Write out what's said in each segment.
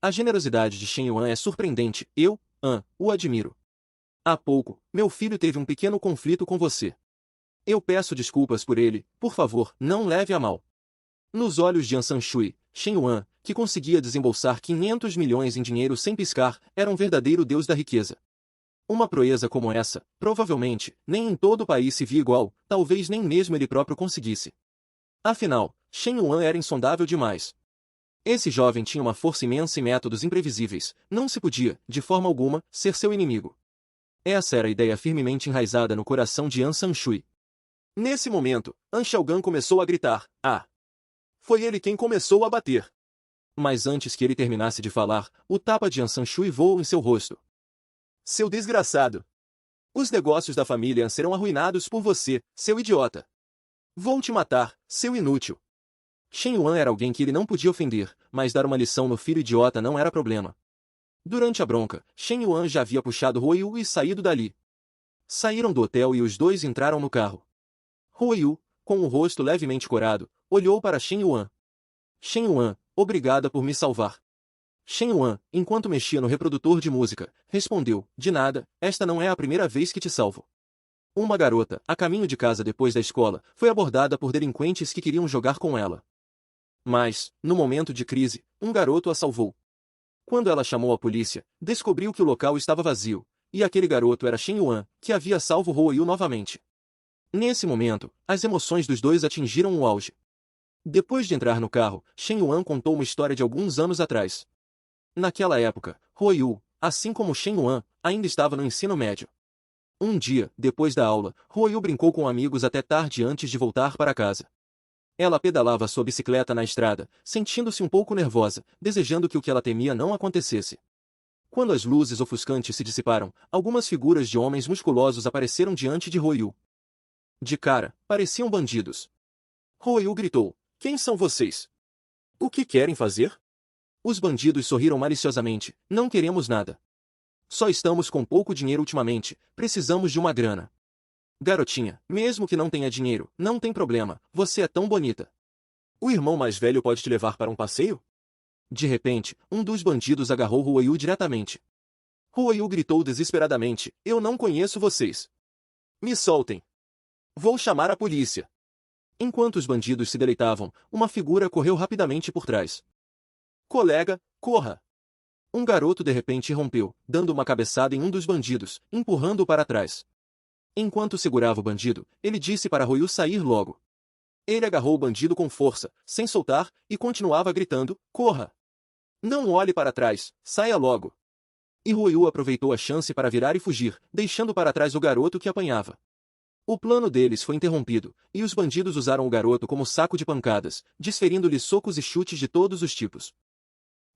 A generosidade de Shen Yuan é surpreendente, o admiro. Há pouco, meu filho teve um pequeno conflito com você. Eu peço desculpas por ele, por favor, não leve a mal. Nos olhos de An Sanshui, Shen Yuan, que conseguia desembolsar 500 milhões em dinheiro sem piscar, era um verdadeiro deus da riqueza. Uma proeza como essa, provavelmente, nem em todo o país se via igual, talvez nem mesmo ele próprio conseguisse. Afinal, Shen Yuan era insondável demais. Esse jovem tinha uma força imensa e métodos imprevisíveis, não se podia, de forma alguma, ser seu inimigo. Essa era a ideia firmemente enraizada no coração de An Sanshui. Nesse momento, An Xiaogan começou a gritar, "Ah!" Foi ele quem começou a bater. Mas antes que ele terminasse de falar, o tapa de An Sanshui voou em seu rosto. Seu desgraçado! Os negócios da família serão arruinados por você, seu idiota! Vou te matar, seu inútil! Shen Yuan era alguém que ele não podia ofender, mas dar uma lição no filho idiota não era problema. Durante a bronca, Shen Yuan já havia puxado Huo Yu e saído dali. Saíram do hotel e os dois entraram no carro. Huo Yu, com o rosto levemente corado, olhou para Shen Yuan. Shen Yuan, obrigada por me salvar. Shen Yuan, enquanto mexia no reprodutor de música, respondeu, de nada, esta não é a primeira vez que te salvo. Uma garota, a caminho de casa depois da escola, foi abordada por delinquentes que queriam jogar com ela. Mas, no momento de crise, um garoto a salvou. Quando ela chamou a polícia, descobriu que o local estava vazio, e aquele garoto era Shen Yuan, que havia salvo Huo Yu novamente. Nesse momento, as emoções dos dois atingiram o auge. Depois de entrar no carro, Shen Yuan contou uma história de alguns anos atrás. Naquela época, Huo Yu, assim como Shen Yuan, ainda estava no ensino médio. Um dia, depois da aula, Huo Yu brincou com amigos até tarde antes de voltar para casa. Ela pedalava sua bicicleta na estrada, sentindo-se um pouco nervosa, desejando que o que ela temia não acontecesse. Quando as luzes ofuscantes se dissiparam, algumas figuras de homens musculosos apareceram diante de Huo Yu. De cara, pareciam bandidos. Huo Yu gritou, "Quem são vocês? O que querem fazer?" Os bandidos sorriram maliciosamente, "Não queremos nada. Só estamos com pouco dinheiro ultimamente, precisamos de uma grana." Garotinha, mesmo que não tenha dinheiro, não tem problema, você é tão bonita. O irmão mais velho pode te levar para um passeio? De repente, um dos bandidos agarrou Huo Yu diretamente. Huo Yu gritou desesperadamente, "Eu não conheço vocês. Me soltem. Vou chamar a polícia." Enquanto os bandidos se deleitavam, uma figura correu rapidamente por trás. "Colega, corra!" Um garoto de repente irrompeu, dando uma cabeçada em um dos bandidos, empurrando-o para trás. Enquanto segurava o bandido, ele disse para Huo Yu sair logo. Ele agarrou o bandido com força, sem soltar, e continuava gritando, "Corra! Não olhe para trás, saia logo!" E Huo Yu aproveitou a chance para virar e fugir, deixando para trás o garoto que apanhava. O plano deles foi interrompido, e os bandidos usaram o garoto como saco de pancadas, desferindo-lhe socos e chutes de todos os tipos.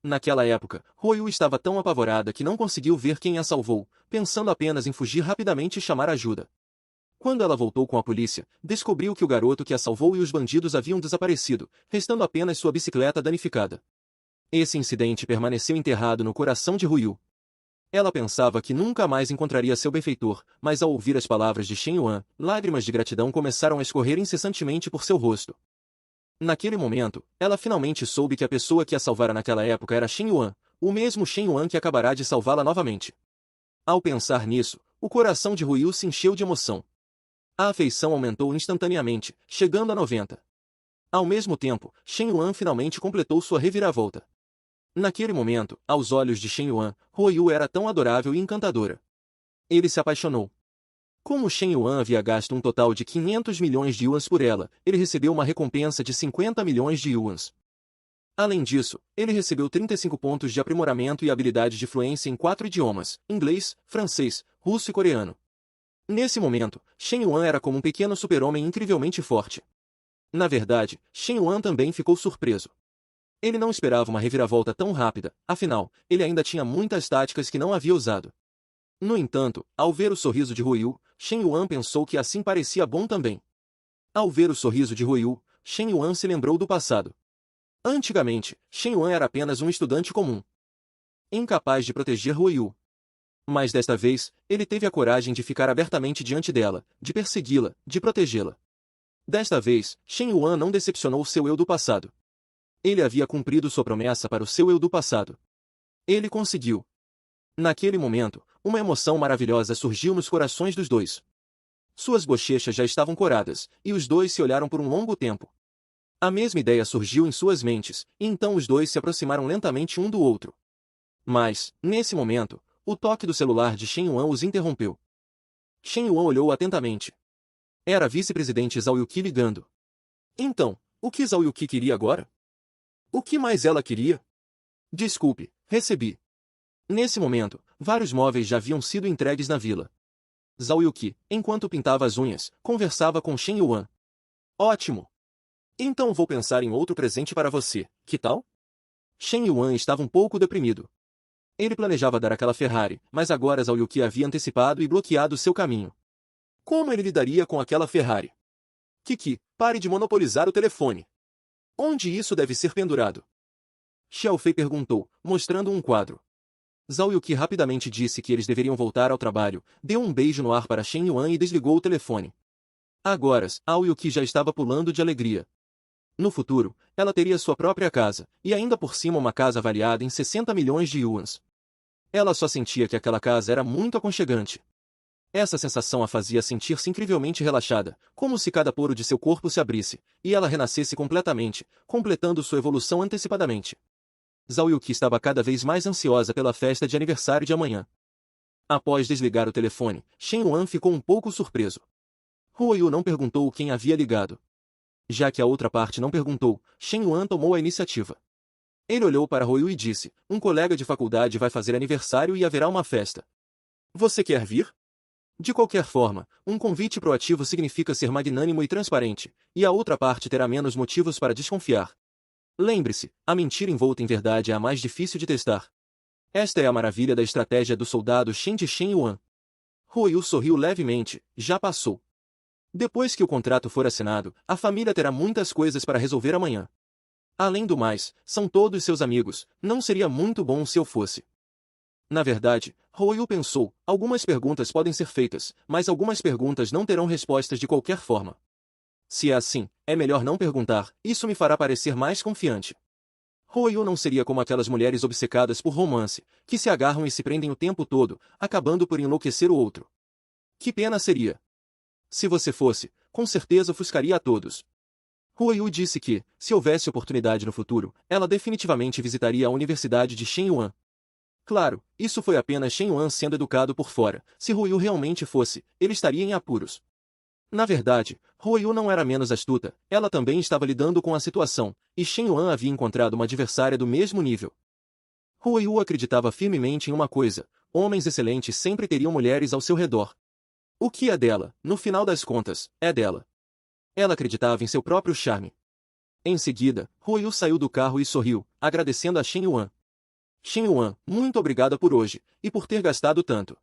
Naquela época, Huo Yu estava tão apavorada que não conseguiu ver quem a salvou, pensando apenas em fugir rapidamente e chamar ajuda. Quando ela voltou com a polícia, descobriu que o garoto que a salvou e os bandidos haviam desaparecido, restando apenas sua bicicleta danificada. Esse incidente permaneceu enterrado no coração de Huo Yu. Ela pensava que nunca mais encontraria seu benfeitor, mas ao ouvir as palavras de Shen Yuan, lágrimas de gratidão começaram a escorrer incessantemente por seu rosto. Naquele momento, ela finalmente soube que a pessoa que a salvara naquela época era Shen Yuan, o mesmo Shen Yuan que acabará de salvá-la novamente. Ao pensar nisso, o coração de Huo Yu se encheu de emoção. A afeição aumentou instantaneamente, chegando a 90. Ao mesmo tempo, Shen Yuan finalmente completou sua reviravolta. Naquele momento, aos olhos de Shen Yuan, Huo Yu era tão adorável e encantadora. Ele se apaixonou. Como Shen Yuan havia gasto um total de 500 milhões de yuans por ela, ele recebeu uma recompensa de 50 milhões de yuans. Além disso, ele recebeu 35 pontos de aprimoramento e habilidade de fluência em 4 idiomas, inglês, francês, russo e coreano. Nesse momento, Shen Yuan era como um pequeno super-homem incrivelmente forte. Na verdade, Shen Yuan também ficou surpreso. Ele não esperava uma reviravolta tão rápida, afinal, ele ainda tinha muitas táticas que não havia usado. No entanto, ao ver o sorriso de Huo Yu, Shen Yuan pensou que assim parecia bom também. Ao ver o sorriso de Huo Yu, Shen Yuan se lembrou do passado. Antigamente, Shen Yuan era apenas um estudante comum, incapaz de proteger Huo Yu. Mas desta vez, ele teve a coragem de ficar abertamente diante dela, de persegui-la, de protegê-la. Desta vez, Shen Yuan não decepcionou seu eu do passado. Ele havia cumprido sua promessa para o seu eu do passado. Ele conseguiu. Naquele momento, uma emoção maravilhosa surgiu nos corações dos dois. Suas bochechas já estavam coradas, e os dois se olharam por um longo tempo. A mesma ideia surgiu em suas mentes, e então os dois se aproximaram lentamente um do outro. Mas, nesse momento, o toque do celular de Shen Yuan os interrompeu. Shen Yuan olhou atentamente. Era a vice-presidente Zhao Yuqi ligando. Então, o que Zhao Yuqi queria agora? O que mais ela queria? Desculpe, recebi. Nesse momento, vários móveis já haviam sido entregues na vila. Zhao Yuqi, enquanto pintava as unhas, conversava com Shen Yuan. Ótimo! Então vou pensar em outro presente para você, que tal? Shen Yuan estava um pouco deprimido. Ele planejava dar aquela Ferrari, mas agora Zhao Yuqi havia antecipado e bloqueado seu caminho. Como ele lidaria com aquela Ferrari? Kiki, pare de monopolizar o telefone. Onde isso deve ser pendurado? Xiao Fei perguntou, mostrando um quadro. Zhao Yuqi rapidamente disse que eles deveriam voltar ao trabalho, deu um beijo no ar para Shen Yuan e desligou o telefone. Agora, Zhao Yuqi já estava pulando de alegria. No futuro, ela teria sua própria casa, e ainda por cima uma casa avaliada em 60 milhões de yuans. Ela só sentia que aquela casa era muito aconchegante. Essa sensação a fazia sentir-se incrivelmente relaxada, como se cada poro de seu corpo se abrisse, e ela renascesse completamente, completando sua evolução antecipadamente. Zhao Yuqi estava cada vez mais ansiosa pela festa de aniversário de amanhã. Após desligar o telefone, Shen Yuan ficou um pouco surpreso. Huo Yu não perguntou quem havia ligado. Já que a outra parte não perguntou, Shen Yuan tomou a iniciativa. Ele olhou para Huo Yu e disse, um colega de faculdade vai fazer aniversário e haverá uma festa. Você quer vir? De qualquer forma, um convite proativo significa ser magnânimo e transparente, e a outra parte terá menos motivos para desconfiar. Lembre-se, a mentira envolta em verdade é a mais difícil de testar. Esta é a maravilha da estratégia do soldado Shen de Shen Yuan. Huo Yu sorriu levemente, já passou. Depois que o contrato for assinado, a família terá muitas coisas para resolver amanhã. Além do mais, são todos seus amigos, não seria muito bom se eu fosse. Na verdade, Huo Yu pensou, algumas perguntas podem ser feitas, mas algumas perguntas não terão respostas de qualquer forma. Se é assim, é melhor não perguntar, isso me fará parecer mais confiante. Huo Yu não seria como aquelas mulheres obcecadas por romance, que se agarram e se prendem o tempo todo, acabando por enlouquecer o outro. Que pena seria. Se você fosse, com certeza ofuscaria a todos. Huo Yu disse que, se houvesse oportunidade no futuro, ela definitivamente visitaria a Universidade de Shen Yuan. Claro, isso foi apenas Shen Yuan sendo educado por fora. Se Huo Yu realmente fosse, ele estaria em apuros. Na verdade, Huo Yu não era menos astuta, ela também estava lidando com a situação, e Shen Yuan havia encontrado uma adversária do mesmo nível. Huo Yu acreditava firmemente em uma coisa, homens excelentes sempre teriam mulheres ao seu redor. O que é dela, no final das contas, é dela. Ela acreditava em seu próprio charme. Em seguida, Huo Yu saiu do carro e sorriu, agradecendo a Shen Yuan. Shen Yuan, muito obrigada por hoje, e por ter gastado tanto.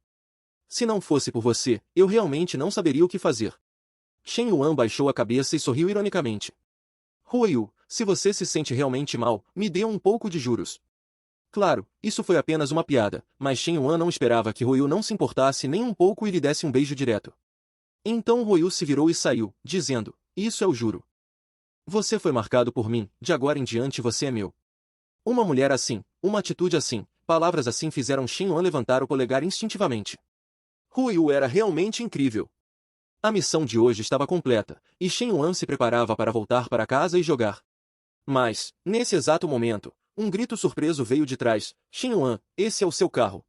Se não fosse por você, eu realmente não saberia o que fazer. Shen Yuan baixou a cabeça e sorriu ironicamente. Huo Yu, se você se sente realmente mal, me dê um pouco de juros. Claro, isso foi apenas uma piada, mas Shen Yuan não esperava que Huo Yu não se importasse nem um pouco e lhe desse um beijo direto. Então Huo Yu se virou e saiu, dizendo, isso é o juro. Você foi marcado por mim, de agora em diante você é meu. Uma mulher assim, uma atitude assim, palavras assim fizeram Shen Yuan levantar o polegar instintivamente. Huo Yu era realmente incrível. A missão de hoje estava completa, e Shen Yuan se preparava para voltar para casa e jogar. Mas, nesse exato momento, um grito surpreso veio de trás. Shen Yuan, esse é o seu carro.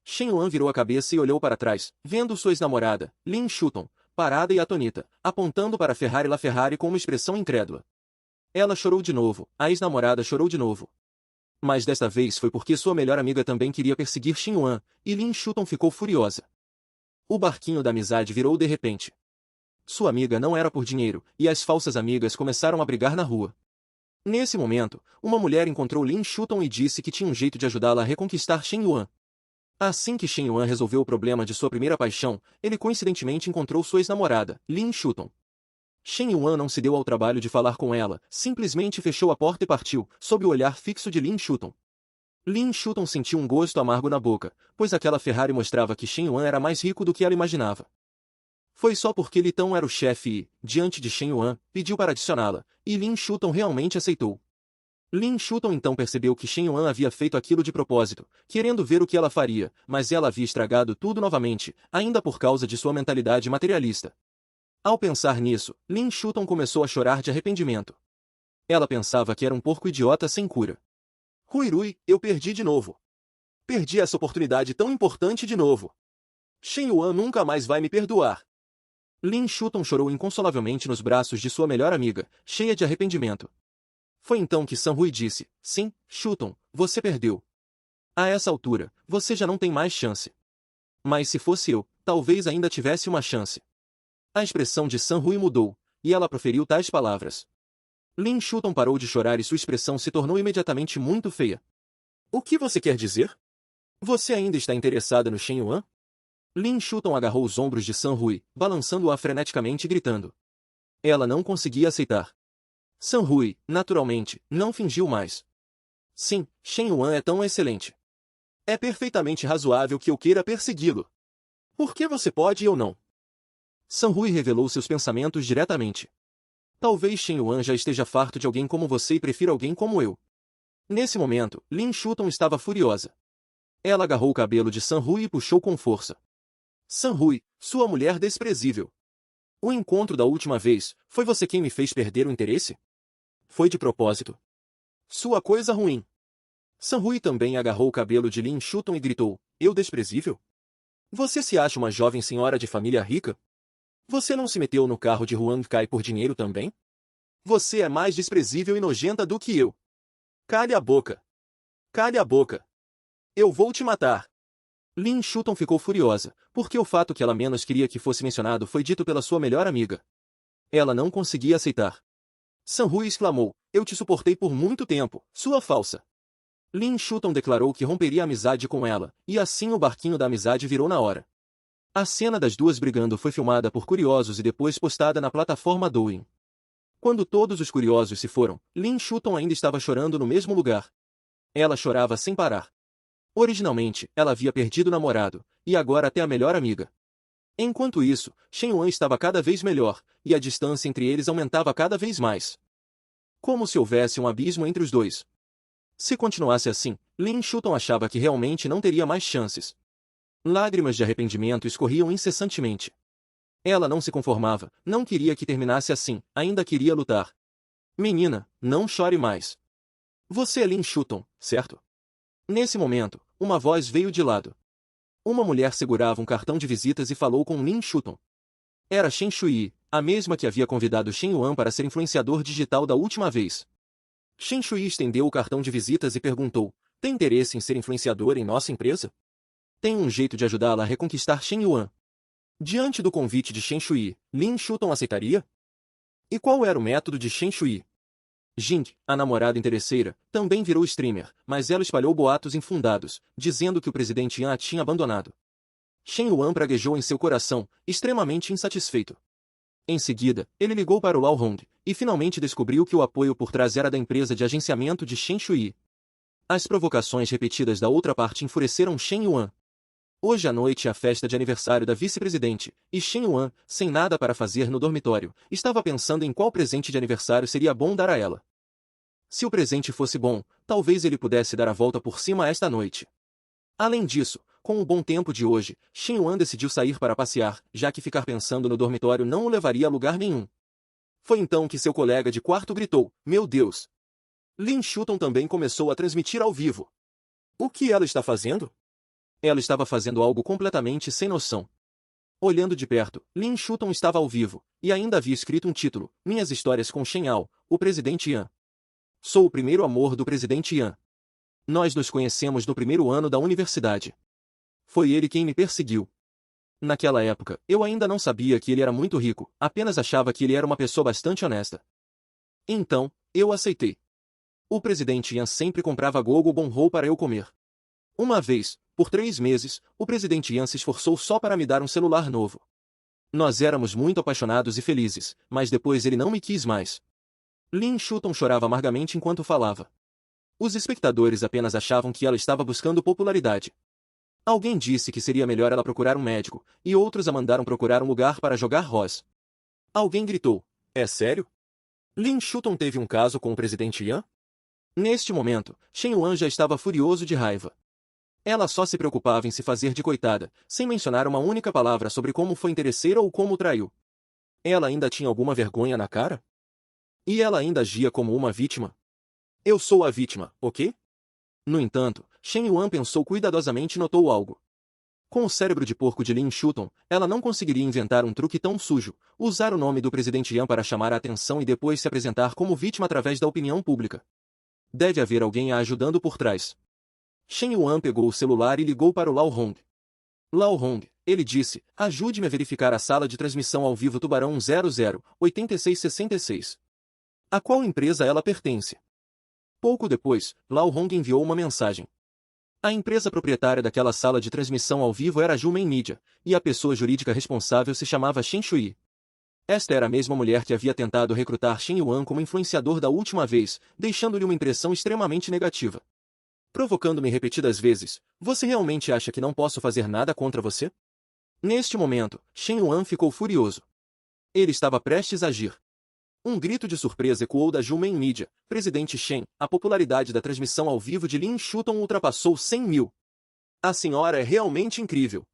Shen Yuan virou a cabeça e olhou para trás, vendo sua ex-namorada, Lin Shuton, parada e atonita, apontando para a Ferrari LaFerrari com uma expressão incrédula. Ela chorou de novo, a ex-namorada chorou de novo. Mas desta vez foi porque sua melhor amiga também queria perseguir Shen Yuan, e Lin Shuton ficou furiosa. O barquinho da amizade virou de repente. Sua amiga não era por dinheiro, e as falsas amigas começaram a brigar na rua. Nesse momento, uma mulher encontrou Lin Shuton e disse que tinha um jeito de ajudá-la a reconquistar Shen Yuan. Assim que Shen Yuan resolveu o problema de sua primeira paixão, ele coincidentemente encontrou sua ex-namorada, Lin Shuton. Shen Yuan não se deu ao trabalho de falar com ela, simplesmente fechou a porta e partiu, sob o olhar fixo de Lin Shuton. Lin Shuton sentiu um gosto amargo na boca, pois aquela Ferrari mostrava que Shen Yuan era mais rico do que ela imaginava. Foi só porque Litão era o chefe e, diante de Shen Yuan, pediu para adicioná-la, e Lin Shuton realmente aceitou. Lin Shuton então percebeu que Shen Yuan havia feito aquilo de propósito, querendo ver o que ela faria, mas ela havia estragado tudo novamente, ainda por causa de sua mentalidade materialista. Ao pensar nisso, Lin Shuton começou a chorar de arrependimento. Ela pensava que era um porco idiota sem cura. Ruirui, eu perdi de novo. Perdi essa oportunidade tão importante de novo. Shen Yuan nunca mais vai me perdoar. Lin Shuton chorou inconsolavelmente nos braços de sua melhor amiga, cheia de arrependimento. Foi então que Sun Hui disse, sim, Shuton, você perdeu. A essa altura, você já não tem mais chance. Mas se fosse eu, talvez ainda tivesse uma chance. A expressão de Sun Hui mudou, e ela proferiu tais palavras. Lin Shuton parou de chorar e sua expressão se tornou imediatamente muito feia. O que você quer dizer? Você ainda está interessada no Shen Yuan? Lin Shuton agarrou os ombros de Sun Hui, balançando-a freneticamente e gritando. Ela não conseguia aceitar. Sun Hui, naturalmente, não fingiu mais. Sim, Shen Yuan é tão excelente. É perfeitamente razoável que eu queira persegui-lo. Por que você pode e eu não? Sun Hui revelou seus pensamentos diretamente. Talvez Shen Yuan já esteja farto de alguém como você e prefira alguém como eu. Nesse momento, Lin Shuton estava furiosa. Ela agarrou o cabelo de Sun Hui e puxou com força. Sun Hui, sua mulher desprezível. O encontro da última vez, foi você quem me fez perder o interesse? Foi de propósito. Sua coisa ruim. Sun Hui também agarrou o cabelo de Lin Shuton e gritou, eu desprezível? Você se acha uma jovem senhora de família rica? Você não se meteu no carro de Huang Kai por dinheiro também? Você é mais desprezível e nojenta do que eu. Cale a boca. Cale a boca. Eu vou te matar. Lin Shuton ficou furiosa, porque o fato que ela menos queria que fosse mencionado foi dito pela sua melhor amiga. Ela não conseguia aceitar. Sun Hui exclamou, eu te suportei por muito tempo, sua falsa. Lin Shuton declarou que romperia a amizade com ela, e assim o barquinho da amizade virou na hora. A cena das duas brigando foi filmada por curiosos e depois postada na plataforma Douyin. Quando todos os curiosos se foram, Lin Shuton ainda estava chorando no mesmo lugar. Ela chorava sem parar. Originalmente, ela havia perdido o namorado, e agora até a melhor amiga. Enquanto isso, Shen Yuan estava cada vez melhor, e a distância entre eles aumentava cada vez mais. Como se houvesse um abismo entre os dois. Se continuasse assim, Lin Shuton achava que realmente não teria mais chances. Lágrimas de arrependimento escorriam incessantemente. Ela não se conformava, não queria que terminasse assim, ainda queria lutar. Menina, não chore mais. Você é Lin Shuton, certo? Nesse momento, uma voz veio de lado. Uma mulher segurava um cartão de visitas e falou com Lin Shuton. Era Shen Shui, a mesma que havia convidado Shen Yuan para ser influenciador digital da última vez. Shen Shui estendeu o cartão de visitas e perguntou, tem interesse em ser influenciador em nossa empresa? Tem um jeito de ajudá-la a reconquistar Shen Yuan. Diante do convite de Shen Shui, Lin Shuton aceitaria? E qual era o método de Shen Shui? Jing, a namorada interesseira, também virou streamer, mas ela espalhou boatos infundados, dizendo que o presidente Yan a tinha abandonado. Shen Yuan praguejou em seu coração, extremamente insatisfeito. Em seguida, ele ligou para o Lao Hong, e finalmente descobriu que o apoio por trás era da empresa de agenciamento de Shen Shui. As provocações repetidas da outra parte enfureceram Shen Yuan. Hoje à noite é a festa de aniversário da vice-presidente, e Shen Yuan, sem nada para fazer no dormitório, estava pensando em qual presente de aniversário seria bom dar a ela. Se o presente fosse bom, talvez ele pudesse dar a volta por cima esta noite. Além disso, com o bom tempo de hoje, Shen Yuan decidiu sair para passear, já que ficar pensando no dormitório não o levaria a lugar nenhum. Foi então que seu colega de quarto gritou, meu Deus! Lin Shuton também começou a transmitir ao vivo. O que ela está fazendo? Ela estava fazendo algo completamente sem noção. Olhando de perto, Lin Shuton estava ao vivo, e ainda havia escrito um título, Minhas Histórias com Shen Yao, o presidente Yan. Sou o primeiro amor do presidente Yan. Nós nos conhecemos no primeiro ano da universidade. Foi ele quem me perseguiu. Naquela época, eu ainda não sabia que ele era muito rico, apenas achava que ele era uma pessoa bastante honesta. Então, eu aceitei. O presidente Yan sempre comprava gogo bom para eu comer. Uma vez, por 3 meses, o presidente Yan se esforçou só para me dar um celular novo. Nós éramos muito apaixonados e felizes, mas depois ele não me quis mais. Lin Shuton chorava amargamente enquanto falava. Os espectadores apenas achavam que ela estava buscando popularidade. Alguém disse que seria melhor ela procurar um médico, e outros a mandaram procurar um lugar para jogar Ross. Alguém gritou, é sério? Lin Shuton teve um caso com o presidente Yan? Neste momento, Shen Yuan já estava furioso de raiva. Ela só se preocupava em se fazer de coitada, sem mencionar uma única palavra sobre como foi interesseira ou como o traiu. Ela ainda tinha alguma vergonha na cara? E ela ainda agia como uma vítima? Eu sou a vítima, ok? No entanto, Shen Yuan pensou cuidadosamente e notou algo. Com o cérebro de porco de Lin Shuton, ela não conseguiria inventar um truque tão sujo, usar o nome do presidente Yan para chamar a atenção e depois se apresentar como vítima através da opinião pública. Deve haver alguém a ajudando por trás. Shen Yuan pegou o celular e ligou para o Lao Hong. Lao Hong, ele disse, ajude-me a verificar a sala de transmissão ao vivo Tubarão 00-8666. A qual empresa ela pertence? Pouco depois, Lao Hong enviou uma mensagem. A empresa proprietária daquela sala de transmissão ao vivo era a Jumen Media, e a pessoa jurídica responsável se chamava Shen Shui. Esta era a mesma mulher que havia tentado recrutar Shen Yuan como influenciador da última vez, deixando-lhe uma impressão extremamente negativa. Provocando-me repetidas vezes, você realmente acha que não posso fazer nada contra você? Neste momento, Shen Yuan ficou furioso. Ele estava prestes a agir. Um grito de surpresa ecoou da Jumen Media. Presidente Shen, a popularidade da transmissão ao vivo de Lin Shuton ultrapassou 100 mil. A senhora é realmente incrível.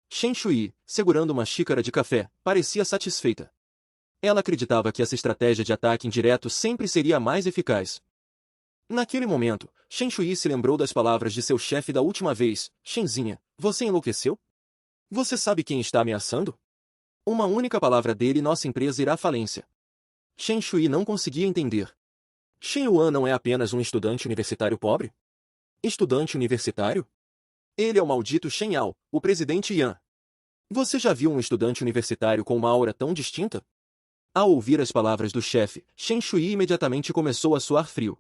Shen Shui, segurando uma xícara de café, parecia satisfeita. Ela acreditava que essa estratégia de ataque indireto sempre seria a mais eficaz. Naquele momento, Shen Shui se lembrou das palavras de seu chefe da última vez. Shenzinha, você enlouqueceu? Você sabe quem está ameaçando? Uma única palavra dele e nossa empresa irá à falência. Shen Shui não conseguia entender. Shen Yuan não é apenas um estudante universitário pobre? Estudante universitário? Ele é o maldito Shen Yao, o presidente Yan. Você já viu um estudante universitário com uma aura tão distinta? Ao ouvir as palavras do chefe, Shen Shui imediatamente começou a suar frio.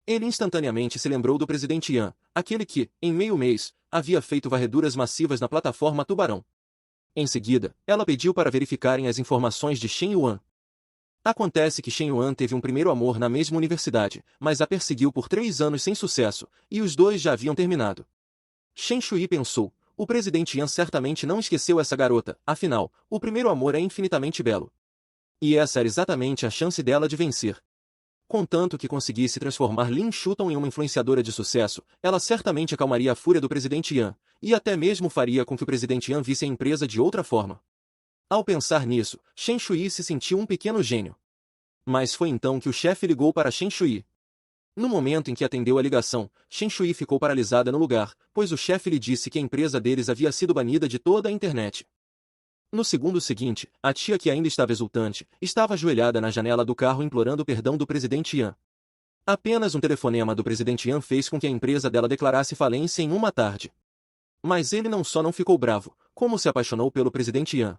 Ele instantaneamente se lembrou do presidente Yan, aquele que, em meio mês, havia feito varreduras massivas na plataforma Tubarão. Em seguida, ela pediu para verificarem as informações de Shen Yuan. Acontece que Shen Yuan teve um primeiro amor na mesma universidade, mas a perseguiu por 3 anos sem sucesso, e os dois já haviam terminado. Shen Shui pensou, o presidente Yan certamente não esqueceu essa garota, afinal, o primeiro amor é infinitamente belo. E essa era exatamente a chance dela de vencer. Contanto que conseguisse transformar Lin Shuton em uma influenciadora de sucesso, ela certamente acalmaria a fúria do presidente Yan, e até mesmo faria com que o presidente Yan visse a empresa de outra forma. Ao pensar nisso, Shen Shui se sentiu um pequeno gênio. Mas foi então que o chefe ligou para Shen Shui. No momento em que atendeu a ligação, Shen Shui ficou paralisada no lugar, pois o chefe lhe disse que a empresa deles havia sido banida de toda a internet. No segundo seguinte, a tia, que ainda estava exultante, estava ajoelhada na janela do carro implorando perdão do presidente Yan. Apenas um telefonema do presidente Yan fez com que a empresa dela declarasse falência em uma tarde. Mas ele não só não ficou bravo, como se apaixonou pelo presidente Yan.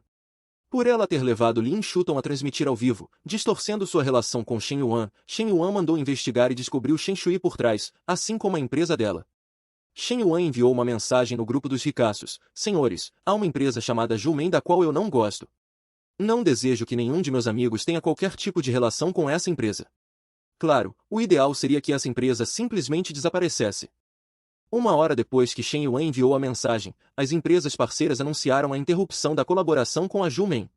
Por ela ter levado Lin Shuton a transmitir ao vivo, distorcendo sua relação com Shen Yuan mandou investigar e descobriu Shen Shui por trás, assim como a empresa dela. Shen Yuan enviou uma mensagem no grupo dos ricaços. Senhores, há uma empresa chamada Jumen da qual eu não gosto. Não desejo que nenhum de meus amigos tenha qualquer tipo de relação com essa empresa. Claro, o ideal seria que essa empresa simplesmente desaparecesse. Uma hora depois que Shen Yuan enviou a mensagem, as empresas parceiras anunciaram a interrupção da colaboração com a Jumen.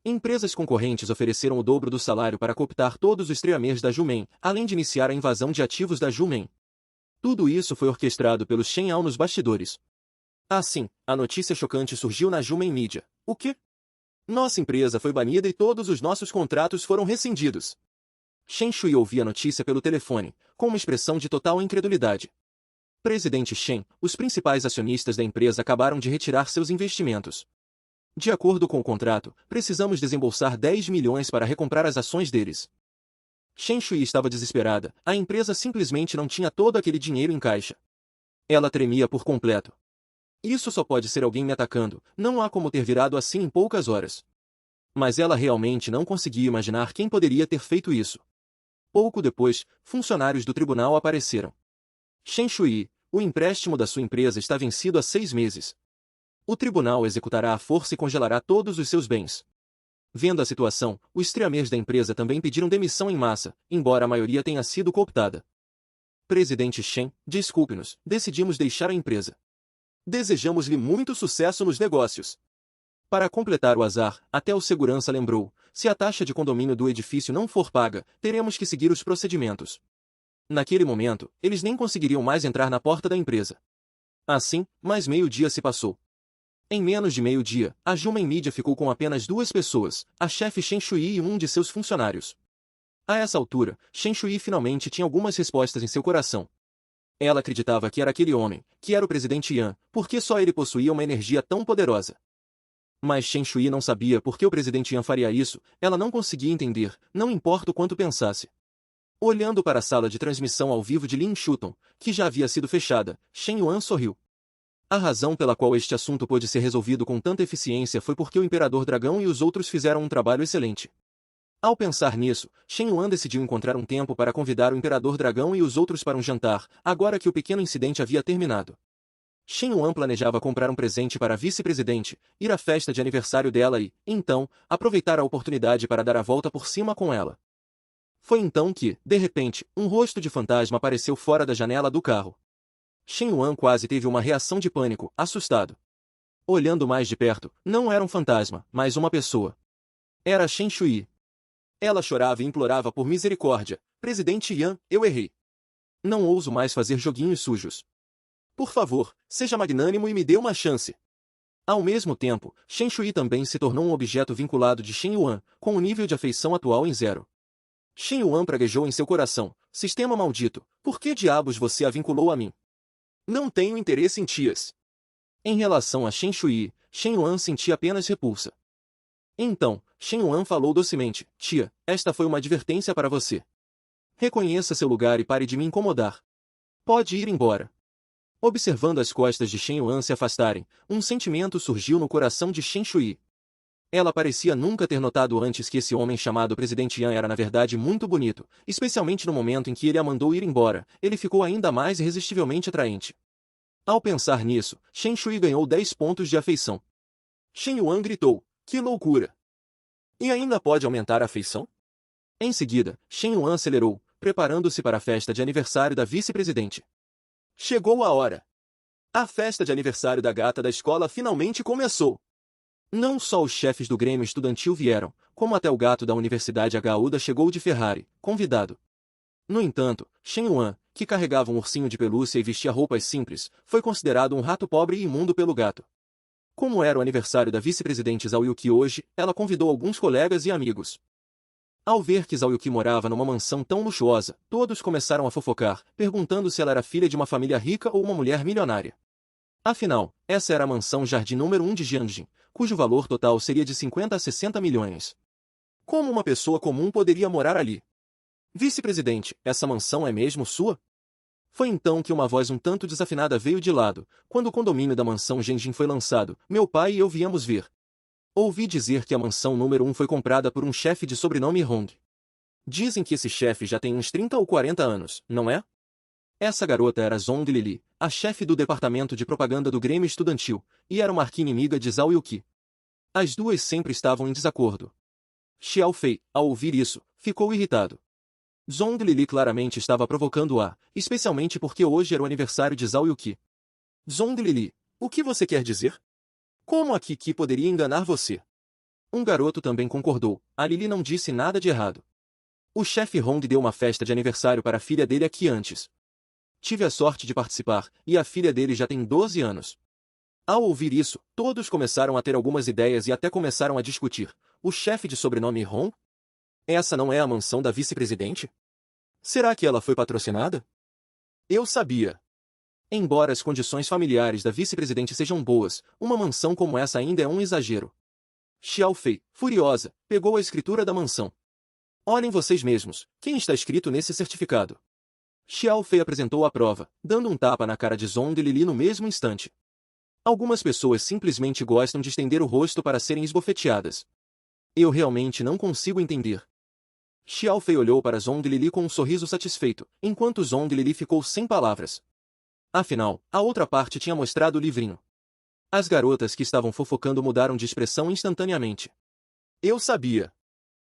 Empresas concorrentes ofereceram o dobro do salário para cooptar todos os streamers da Jumen, além de iniciar a invasão de ativos da Jumen. Tudo isso foi orquestrado pelo Shen Yao nos bastidores. Assim, a notícia chocante surgiu na Jumen Media. O quê? Nossa empresa foi banida e todos os nossos contratos foram rescindidos. Shen Shui ouvia a notícia pelo telefone, com uma expressão de total incredulidade. Presidente Shen, os principais acionistas da empresa acabaram de retirar seus investimentos. De acordo com o contrato, precisamos desembolsar 10 milhões para recomprar as ações deles. Shen Shui estava desesperada, a empresa simplesmente não tinha todo aquele dinheiro em caixa. Ela tremia por completo. Isso só pode ser alguém me atacando, não há como ter virado assim em poucas horas. Mas ela realmente não conseguia imaginar quem poderia ter feito isso. Pouco depois, funcionários do tribunal apareceram. Shen Shui, o empréstimo da sua empresa está vencido há 6 meses. O tribunal executará a força e congelará todos os seus bens. Vendo a situação, os streamers da empresa também pediram demissão em massa, embora a maioria tenha sido cooptada. Presidente Shen, desculpe-nos, decidimos deixar a empresa. Desejamos-lhe muito sucesso nos negócios. Para completar o azar, até o segurança lembrou, se a taxa de condomínio do edifício não for paga, teremos que seguir os procedimentos. Naquele momento, eles nem conseguiriam mais entrar na porta da empresa. Assim, mais meio-dia se passou. Em menos de meio-dia, a Jumen Media ficou com apenas 2 pessoas, a chefe Chen Shui e um de seus funcionários. A essa altura, Chen Shui finalmente tinha algumas respostas em seu coração. Ela acreditava que era aquele homem, que era o presidente Yan, porque só ele possuía uma energia tão poderosa. Mas Chen Shui não sabia por que o presidente Yan faria isso, ela não conseguia entender, não importa o quanto pensasse. Olhando para a sala de transmissão ao vivo de Lin Shuton, que já havia sido fechada, Shen Yuan sorriu. A razão pela qual este assunto pôde ser resolvido com tanta eficiência foi porque o Imperador Dragão e os outros fizeram um trabalho excelente. Ao pensar nisso, Shen Yuan decidiu encontrar um tempo para convidar o Imperador Dragão e os outros para um jantar, agora que o pequeno incidente havia terminado. Shen Yuan planejava comprar um presente para a vice-presidente, ir à festa de aniversário dela e, então, aproveitar a oportunidade para dar a volta por cima com ela. Foi então que, de repente, um rosto de fantasma apareceu fora da janela do carro. Shen Yuan quase teve uma reação de pânico, assustado. Olhando mais de perto, não era um fantasma, mas uma pessoa. Era Chen Shui. Ela chorava e implorava por misericórdia. Presidente Yan, eu errei. Não ouso mais fazer joguinhos sujos. Por favor, seja magnânimo e me dê uma chance. Ao mesmo tempo, Chen Shui também se tornou um objeto vinculado de Shen Yuan, com o nível de afeição atual em 0. Shen Yuan praguejou em seu coração. Sistema maldito, por que diabos você a vinculou a mim? Não tenho interesse em tias. Em relação a Chen Shui, Shen Yuan sentia apenas repulsa. Então, Shen Yuan falou docemente, tia, esta foi uma advertência para você. Reconheça seu lugar e pare de me incomodar. Pode ir embora. Observando as costas de Shen Yuan se afastarem, um sentimento surgiu no coração de Chen Shui. Ela parecia nunca ter notado antes que esse homem chamado Presidente Yan era na verdade muito bonito, especialmente no momento em que ele a mandou ir embora, ele ficou ainda mais irresistivelmente atraente. Ao pensar nisso, Chen Shui ganhou 10 pontos de afeição. Shen Yuan gritou, que loucura! E ainda pode aumentar a afeição? Em seguida, Shen Yuan acelerou, preparando-se para a festa de aniversário da vice-presidente. Chegou a hora! A festa de aniversário da gata da escola finalmente começou! Não só os chefes do Grêmio Estudantil vieram, como até o gato da Universidade Agaúda chegou de Ferrari, convidado. No entanto, Shen Yuan, que carregava um ursinho de pelúcia e vestia roupas simples, foi considerado um rato pobre e imundo pelo gato. Como era o aniversário da vice-presidente Zhao Yuqi hoje, ela convidou alguns colegas e amigos. Ao ver que Zhao Yuqi morava numa mansão tão luxuosa, todos começaram a fofocar, perguntando se ela era filha de uma família rica ou uma mulher milionária. Afinal, essa era a mansão Jardim número 1 de Jianjin, cujo valor total seria de 50 a 60 milhões. Como uma pessoa comum poderia morar ali? Vice-presidente, essa mansão é mesmo sua? Foi então que uma voz um tanto desafinada veio de lado, quando o condomínio da mansão Jianjin foi lançado, meu pai e eu viemos ver. Ouvi dizer que a mansão número 1 foi comprada por um chefe de sobrenome Hong. Dizem que esse chefe já tem uns 30 ou 40 anos, não é? Essa garota era Zhong Lili, a chefe do departamento de propaganda do Grêmio Estudantil, e era uma arqui-inimiga de Zhao Yuqi. As duas sempre estavam em desacordo. Xiao Fei, ao ouvir isso, ficou irritado. Zhong Lili claramente estava provocando-a, especialmente porque hoje era o aniversário de Zhao Yuqi. Zhong Lili, o que você quer dizer? Como a Kiki poderia enganar você? Um garoto também concordou, a Lili não disse nada de errado. O chefe Hong deu uma festa de aniversário para a filha dele aqui antes. Tive a sorte de participar, e a filha dele já tem 12 anos. Ao ouvir isso, todos começaram a ter algumas ideias e até começaram a discutir. O chefe de sobrenome Hong? Essa não é a mansão da vice-presidente? Será que ela foi patrocinada? Eu sabia. Embora as condições familiares da vice-presidente sejam boas, uma mansão como essa ainda é um exagero. Xiao Fei, furiosa, pegou a escritura da mansão. Olhem vocês mesmos, quem está escrito nesse certificado? Xiao Fei apresentou a prova, dando um tapa na cara de Zhong Lili no mesmo instante. Algumas pessoas simplesmente gostam de estender o rosto para serem esbofeteadas. Eu realmente não consigo entender. Xiao Fei olhou para Zhong Lili com um sorriso satisfeito, enquanto Zhong Lili ficou sem palavras. Afinal, a outra parte tinha mostrado o livrinho. As garotas que estavam fofocando mudaram de expressão instantaneamente. Eu sabia.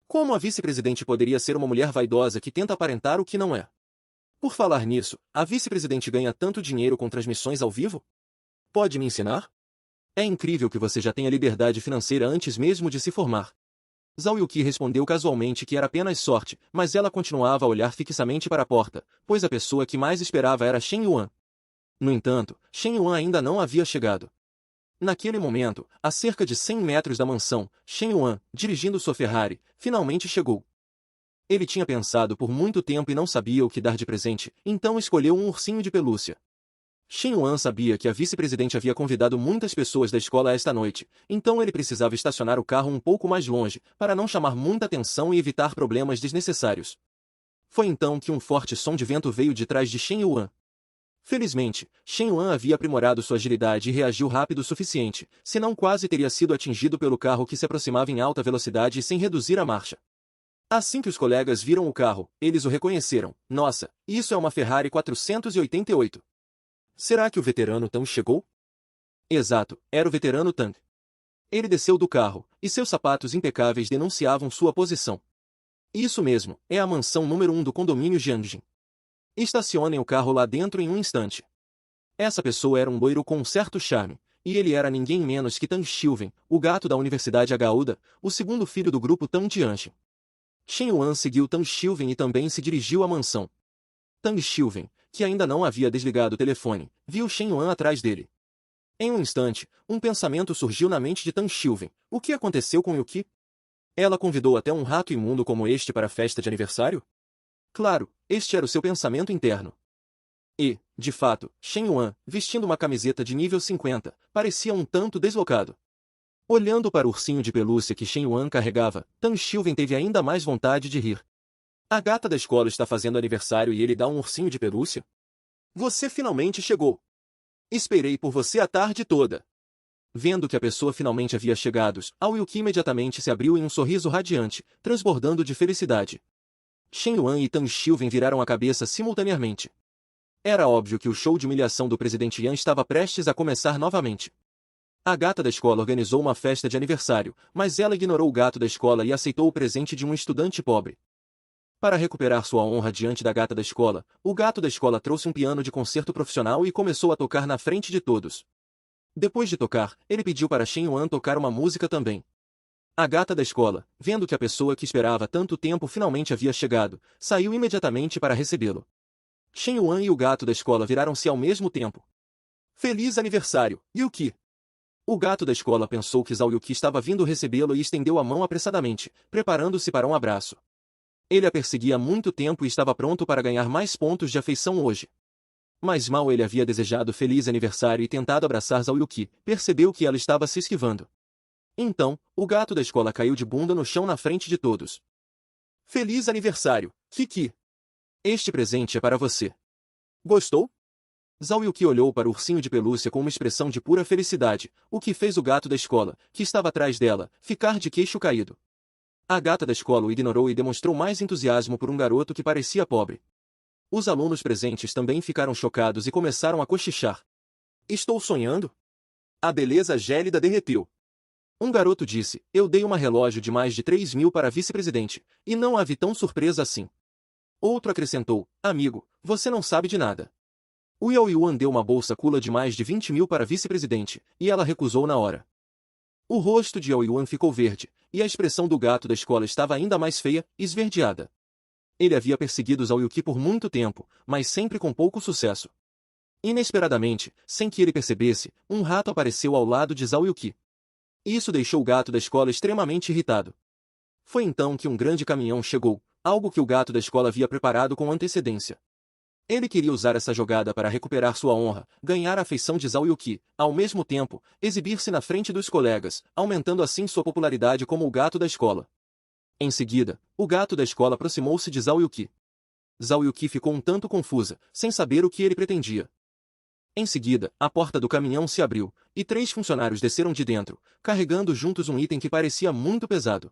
Como a vice-presidente poderia ser uma mulher vaidosa que tenta aparentar o que não é? Por falar nisso, a vice-presidente ganha tanto dinheiro com transmissões ao vivo? Pode me ensinar? É incrível que você já tenha liberdade financeira antes mesmo de se formar. Zhao Yuqi respondeu casualmente que era apenas sorte, mas ela continuava a olhar fixamente para a porta, pois a pessoa que mais esperava era Shen Yuan. No entanto, Shen Yuan ainda não havia chegado. Naquele momento, a cerca de 100 metros da mansão, Shen Yuan, dirigindo sua Ferrari, finalmente chegou. Ele tinha pensado por muito tempo e não sabia o que dar de presente, então escolheu um ursinho de pelúcia. Shen Yuan sabia que a vice-presidente havia convidado muitas pessoas da escola esta noite, então ele precisava estacionar o carro um pouco mais longe, para não chamar muita atenção e evitar problemas desnecessários. Foi então que um forte som de vento veio de trás de Shen Yuan. Felizmente, Shen Yuan havia aprimorado sua agilidade e reagiu rápido o suficiente, senão quase teria sido atingido pelo carro que se aproximava em alta velocidade sem reduzir a marcha. Assim que os colegas viram o carro, eles o reconheceram. Nossa, isso é uma Ferrari 488. Será que o veterano Tang chegou? Exato, era o veterano Tang. Ele desceu do carro, e seus sapatos impecáveis denunciavam sua posição. Isso mesmo, é a mansão número 1 do condomínio Jiangjin. Estacionem o carro lá dentro em um instante. Essa pessoa era um loiro com um certo charme, e ele era ninguém menos que Tang Xiuwen, o gato da Universidade Agaúda, o segundo filho do grupo Tang Jianxin. Shen Yuan seguiu Tang Xiuwen e também se dirigiu à mansão. Tang Xiuwen, que ainda não havia desligado o telefone, viu Shen Yuan atrás dele. Em um instante, um pensamento surgiu na mente de Tang Xiuwen. O que aconteceu com Yuki? Ela convidou até um rato imundo como este para a festa de aniversário? Claro, este era o seu pensamento interno. E, de fato, Shen Yuan, vestindo uma camiseta de nível 50, parecia um tanto deslocado. Olhando para o ursinho de pelúcia que Shen Yuan carregava, Tang Xiuwen teve ainda mais vontade de rir. A gata da escola está fazendo aniversário e ele dá um ursinho de pelúcia? Você finalmente chegou. Esperei por você a tarde toda. Vendo que a pessoa finalmente havia chegado, Ao Yuki imediatamente se abriu em um sorriso radiante, transbordando de felicidade. Shen Yuan e Tang Xiuwen viraram a cabeça simultaneamente. Era óbvio que o show de humilhação do presidente Yan estava prestes a começar novamente. A gata da escola organizou uma festa de aniversário, mas ela ignorou o gato da escola e aceitou o presente de um estudante pobre. Para recuperar sua honra diante da gata da escola, o gato da escola trouxe um piano de concerto profissional e começou a tocar na frente de todos. Depois de tocar, ele pediu para Shen Yuan tocar uma música também. A gata da escola, vendo que a pessoa que esperava tanto tempo finalmente havia chegado, saiu imediatamente para recebê-lo. Shen Yuan e o gato da escola viraram-se ao mesmo tempo. Feliz aniversário, Yuki! O gato da escola pensou que Zhao Yuki estava vindo recebê-lo e estendeu a mão apressadamente, preparando-se para um abraço. Ele a perseguia há muito tempo e estava pronto para ganhar mais pontos de afeição hoje. Mas mal ele havia desejado feliz aniversário e tentado abraçar Zhao Yuki, percebeu que ela estava se esquivando. Então, o gato da escola caiu de bunda no chão na frente de todos. Feliz aniversário, Kiki! Este presente é para você. Gostou? Zhao Yuki olhou para o ursinho de pelúcia com uma expressão de pura felicidade, o que fez o gato da escola, que estava atrás dela, ficar de queixo caído. A gata da escola o ignorou e demonstrou mais entusiasmo por um garoto que parecia pobre. Os alunos presentes também ficaram chocados e começaram a cochichar. Estou sonhando? A beleza gélida derreteu. Um garoto disse, eu dei uma relógio de mais de 3.000 para vice-presidente, e não a vi tão surpresa assim. Outro acrescentou, amigo, você não sabe de nada. O Yao Yuan deu uma bolsa cula de mais de 20.000 para vice-presidente, e ela recusou na hora. O rosto de Yao Yuan ficou verde, e a expressão do gato da escola estava ainda mais feia, esverdeada. Ele havia perseguido Zhao Yuki por muito tempo, mas sempre com pouco sucesso. Inesperadamente, sem que ele percebesse, um rato apareceu ao lado de Zhao Yuki. Isso deixou o gato da escola extremamente irritado. Foi então que um grande caminhão chegou, algo que o gato da escola havia preparado com antecedência. Ele queria usar essa jogada para recuperar sua honra, ganhar a afeição de Zhao Yuki, ao mesmo tempo, exibir-se na frente dos colegas, aumentando assim sua popularidade como o gato da escola. Em seguida, o gato da escola aproximou-se de Zhao Yuki. Zhao Yuki ficou um tanto confusa, sem saber o que ele pretendia. Em seguida, a porta do caminhão se abriu, e 3 funcionários desceram de dentro, carregando juntos um item que parecia muito pesado.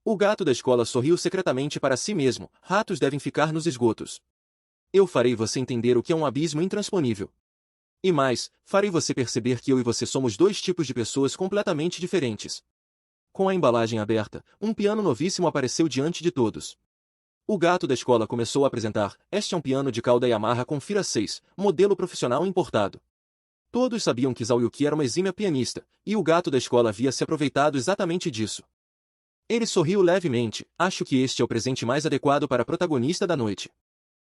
O gato da escola sorriu secretamente para si mesmo, ratos devem ficar nos esgotos. Eu farei você entender o que é um abismo intransponível. E mais, farei você perceber que eu e você somos 2 tipos de pessoas completamente diferentes. Com a embalagem aberta, um piano novíssimo apareceu diante de todos. O gato da escola começou a apresentar, este é um piano de cauda Yamaha com Fira 6, modelo profissional importado. Todos sabiam que Zhao Yuki era uma exímia pianista, e o gato da escola havia se aproveitado exatamente disso. Ele sorriu levemente. Acho que este é o presente mais adequado para a protagonista da noite.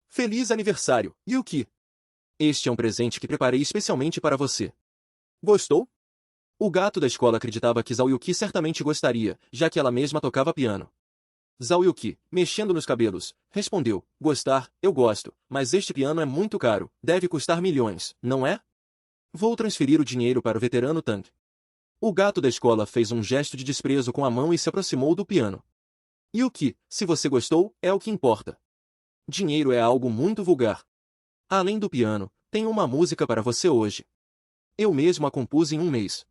Feliz aniversário, Yuki! Este é um presente que preparei especialmente para você. Gostou? O gato da escola acreditava que Zhao Yuki certamente gostaria, já que ela mesma tocava piano. Zhao Yuki, mexendo nos cabelos, respondeu: Gostar, eu gosto, mas este piano é muito caro, deve custar milhões, não é? Vou transferir o dinheiro para o veterano Tang. O gato da escola fez um gesto de desprezo com a mão e se aproximou do piano. Yuki, se você gostou, é o que importa. Dinheiro é algo muito vulgar. Além do piano, tenho uma música para você hoje. Eu mesmo a compus em um mês.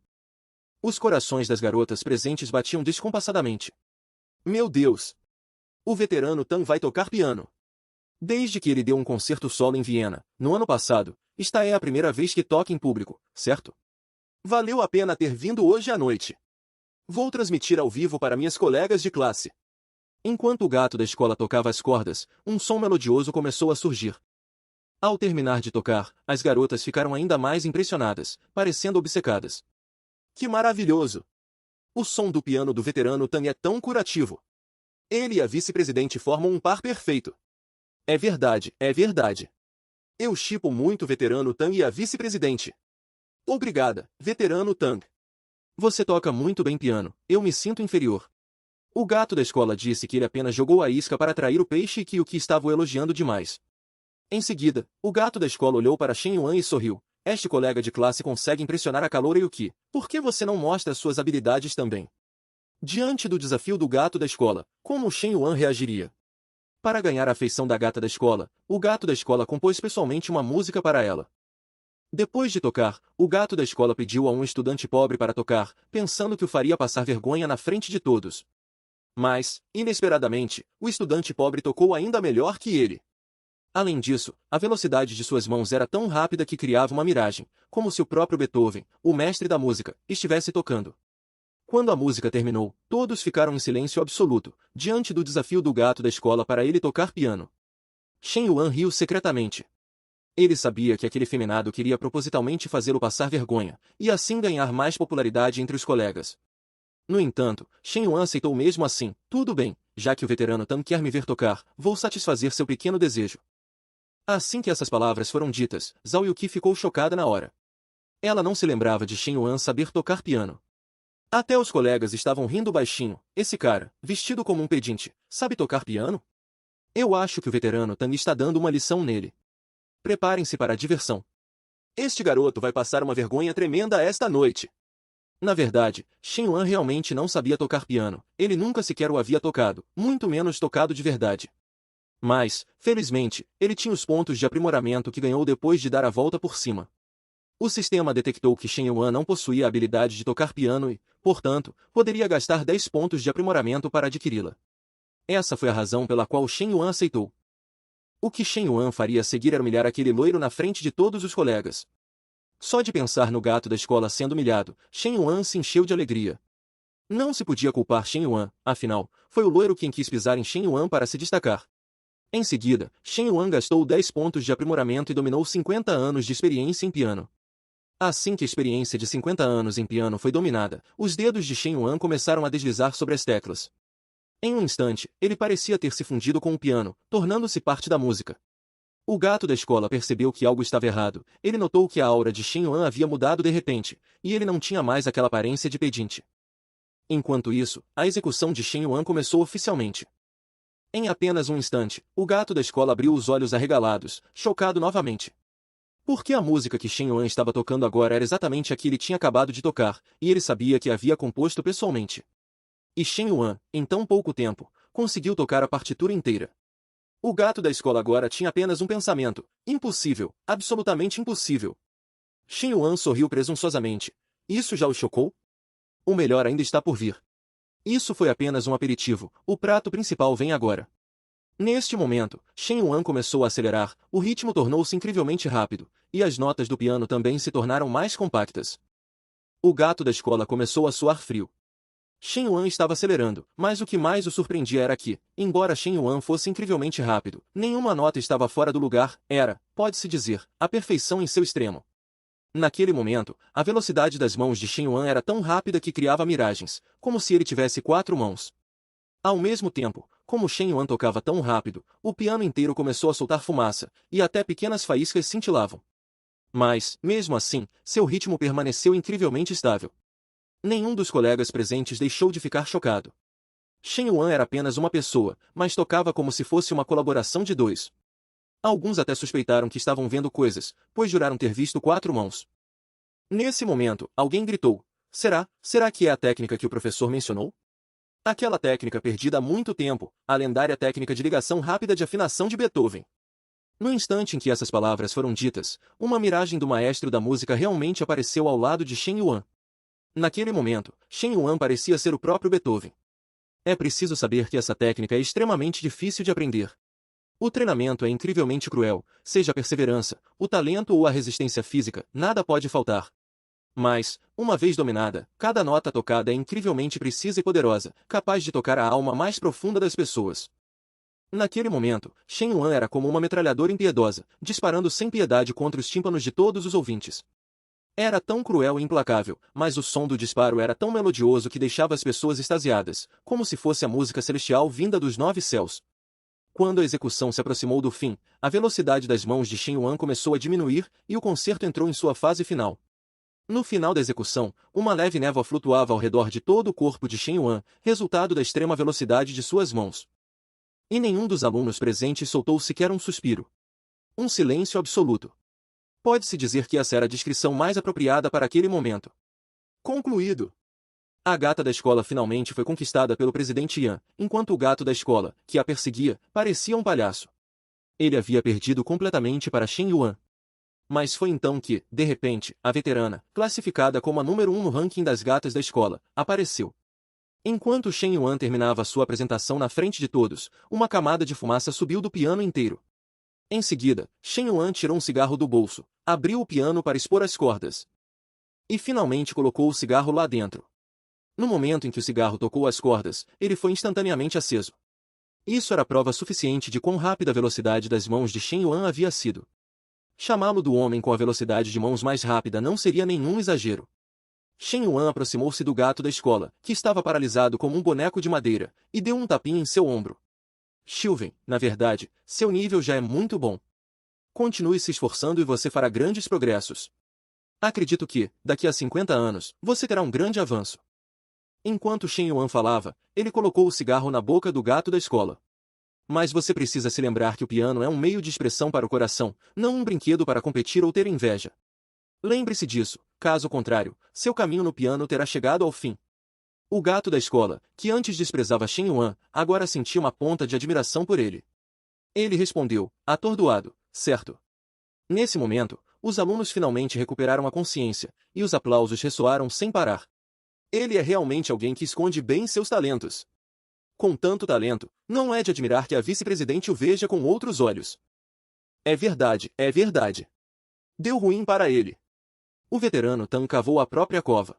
Os corações das garotas presentes batiam descompassadamente. Meu Deus! O veterano Tang vai tocar piano. Desde que ele deu um concerto solo em Viena, no ano passado, esta é a primeira vez que toca em público, certo? Valeu a pena ter vindo hoje à noite. Vou transmitir ao vivo para minhas colegas de classe. Enquanto o gato da escola tocava as cordas, um som melodioso começou a surgir. Ao terminar de tocar, as garotas ficaram ainda mais impressionadas, parecendo obcecadas. Que maravilhoso! O som do piano do veterano Tang é tão curativo. Ele e a vice-presidente formam um par perfeito. É verdade, é verdade. Eu shippo muito o veterano Tang e a vice-presidente. Obrigada, veterano Tang. Você toca muito bem piano, eu me sinto inferior. O gato da escola disse que ele apenas jogou a isca para atrair o peixe e que o que estava o elogiando demais. Em seguida, o gato da escola olhou para Shen Yuan e sorriu. Este colega de classe consegue impressionar a caloura Yuki. Por que você não mostra suas habilidades também? Diante do desafio do gato da escola, como Shen Yuan reagiria? Para ganhar a afeição da gata da escola, o gato da escola compôs pessoalmente uma música para ela. Depois de tocar, o gato da escola pediu a um estudante pobre para tocar, pensando que o faria passar vergonha na frente de todos. Mas, inesperadamente, o estudante pobre tocou ainda melhor que ele. Além disso, a velocidade de suas mãos era tão rápida que criava uma miragem, como se o próprio Beethoven, o mestre da música, estivesse tocando. Quando a música terminou, todos ficaram em silêncio absoluto, diante do desafio do gato da escola para ele tocar piano. Shen Yuan riu secretamente. Ele sabia que aquele efeminado queria propositalmente fazê-lo passar vergonha, e assim ganhar mais popularidade entre os colegas. No entanto, Shen Yuan aceitou mesmo assim. Tudo bem, já que o veterano Tang quer me ver tocar, vou satisfazer seu pequeno desejo. Assim que essas palavras foram ditas, Zhao Yuki ficou chocada na hora. Ela não se lembrava de Shen Yuan saber tocar piano. Até os colegas estavam rindo baixinho. Esse cara, vestido como um pedinte, sabe tocar piano? Eu acho que o veterano Tang está dando uma lição nele. Preparem-se para a diversão. Este garoto vai passar uma vergonha tremenda esta noite. Na verdade, Shen Yuan realmente não sabia tocar piano. Ele nunca sequer o havia tocado, muito menos tocado de verdade. Mas, felizmente, ele tinha os pontos de aprimoramento que ganhou depois de dar a volta por cima. O sistema detectou que Shen Yuan não possuía a habilidade de tocar piano e, portanto, poderia gastar 10 pontos de aprimoramento para adquiri-la. Essa foi a razão pela qual Shen Yuan aceitou. O que Shen Yuan faria a seguir era humilhar aquele loiro na frente de todos os colegas. Só de pensar no gato da escola sendo humilhado, Shen Yuan se encheu de alegria. Não se podia culpar Shen Yuan, afinal, foi o loiro quem quis pisar em Shen Yuan para se destacar. Em seguida, Shen Yuan gastou 10 pontos de aprimoramento e dominou 50 anos de experiência em piano. Assim que a experiência de 50 anos em piano foi dominada, os dedos de Shen Yuan começaram a deslizar sobre as teclas. Em um instante, ele parecia ter se fundido com o piano, tornando-se parte da música. O gato da escola percebeu que algo estava errado. Ele notou que a aura de Shen Yuan havia mudado de repente, e ele não tinha mais aquela aparência de pedinte. Enquanto isso, a execução de Shen Yuan começou oficialmente. Em apenas um instante, o gato da escola abriu os olhos arregalados, chocado novamente. Porque a música que Shen Yuan estava tocando agora era exatamente a que ele tinha acabado de tocar, e ele sabia que havia composto pessoalmente. E Shen Yuan, em tão pouco tempo, conseguiu tocar a partitura inteira. O gato da escola agora tinha apenas um pensamento: impossível, absolutamente impossível. Shen Yuan sorriu presunçosamente. Isso já o chocou? O melhor ainda está por vir. Isso foi apenas um aperitivo, o prato principal vem agora. Neste momento, Shen Yuan começou a acelerar, o ritmo tornou-se incrivelmente rápido, e as notas do piano também se tornaram mais compactas. O gato da escola começou a suar frio. Shen Yuan estava acelerando, mas o que mais o surpreendia era que, embora Shen Yuan fosse incrivelmente rápido, nenhuma nota estava fora do lugar, era, pode-se dizer, a perfeição em seu extremo. Naquele momento, a velocidade das mãos de Shen Yuan era tão rápida que criava miragens, como se ele tivesse 4 mãos. Ao mesmo tempo, como Shen Yuan tocava tão rápido, o piano inteiro começou a soltar fumaça, e até pequenas faíscas cintilavam. Mas, mesmo assim, seu ritmo permaneceu incrivelmente estável. Nenhum dos colegas presentes deixou de ficar chocado. Shen Yuan era apenas uma pessoa, mas tocava como se fosse uma colaboração de dois. Alguns até suspeitaram que estavam vendo coisas, pois juraram ter visto quatro mãos. Nesse momento, alguém gritou: Será que é a técnica que o professor mencionou? Aquela técnica perdida há muito tempo, a lendária técnica de ligação rápida de afinação de Beethoven. No instante em que essas palavras foram ditas, uma miragem do maestro da música realmente apareceu ao lado de Shen Yuan. Naquele momento, Shen Yuan parecia ser o próprio Beethoven. É preciso saber que essa técnica é extremamente difícil de aprender. O treinamento é incrivelmente cruel, seja a perseverança, o talento ou a resistência física, nada pode faltar. Mas, uma vez dominada, cada nota tocada é incrivelmente precisa e poderosa, capaz de tocar a alma mais profunda das pessoas. Naquele momento, Shen Yuan era como uma metralhadora impiedosa, disparando sem piedade contra os tímpanos de todos os ouvintes. Era tão cruel e implacável, mas o som do disparo era tão melodioso que deixava as pessoas extasiadas, como se fosse a música celestial vinda dos 9 céus. Quando a execução se aproximou do fim, a velocidade das mãos de Shen Yuan começou a diminuir e o concerto entrou em sua fase final. No final da execução, uma leve névoa flutuava ao redor de todo o corpo de Shen Yuan, resultado da extrema velocidade de suas mãos. E nenhum dos alunos presentes soltou sequer um suspiro. Um silêncio absoluto. Pode-se dizer que essa era a descrição mais apropriada para aquele momento. Concluído. A gata da escola finalmente foi conquistada pelo presidente Yan, enquanto o gato da escola, que a perseguia, parecia um palhaço. Ele havia perdido completamente para Shen Yuan. Mas foi então que, de repente, a veterana, classificada como a número 1 no ranking das gatas da escola, apareceu. Enquanto Shen Yuan terminava sua apresentação na frente de todos, uma camada de fumaça subiu do piano inteiro. Em seguida, Shen Yuan tirou um cigarro do bolso, abriu o piano para expor as cordas. E finalmente colocou o cigarro lá dentro. No momento em que o cigarro tocou as cordas, ele foi instantaneamente aceso. Isso era prova suficiente de quão rápida a velocidade das mãos de Shen Yuan havia sido. Chamá-lo do homem com a velocidade de mãos mais rápida não seria nenhum exagero. Shen Yuan aproximou-se do gato da escola, que estava paralisado como um boneco de madeira, e deu um tapinha em seu ombro. Chilven, na verdade, seu nível já é muito bom. Continue se esforçando e você fará grandes progressos. Acredito que, daqui a 50 anos, você terá um grande avanço. Enquanto Shen Yuan falava, ele colocou o cigarro na boca do gato da escola. Mas você precisa se lembrar que o piano é um meio de expressão para o coração, não um brinquedo para competir ou ter inveja. Lembre-se disso, caso contrário, seu caminho no piano terá chegado ao fim. O gato da escola, que antes desprezava Shen Yuan, agora sentia uma ponta de admiração por ele. Ele respondeu, atordoado, certo. Nesse momento, os alunos finalmente recuperaram a consciência, e os aplausos ressoaram sem parar. Ele é realmente alguém que esconde bem seus talentos. Com tanto talento, não é de admirar que a vice-presidente o veja com outros olhos. É verdade, é verdade. Deu ruim para ele. O veterano Tang cavou a própria cova.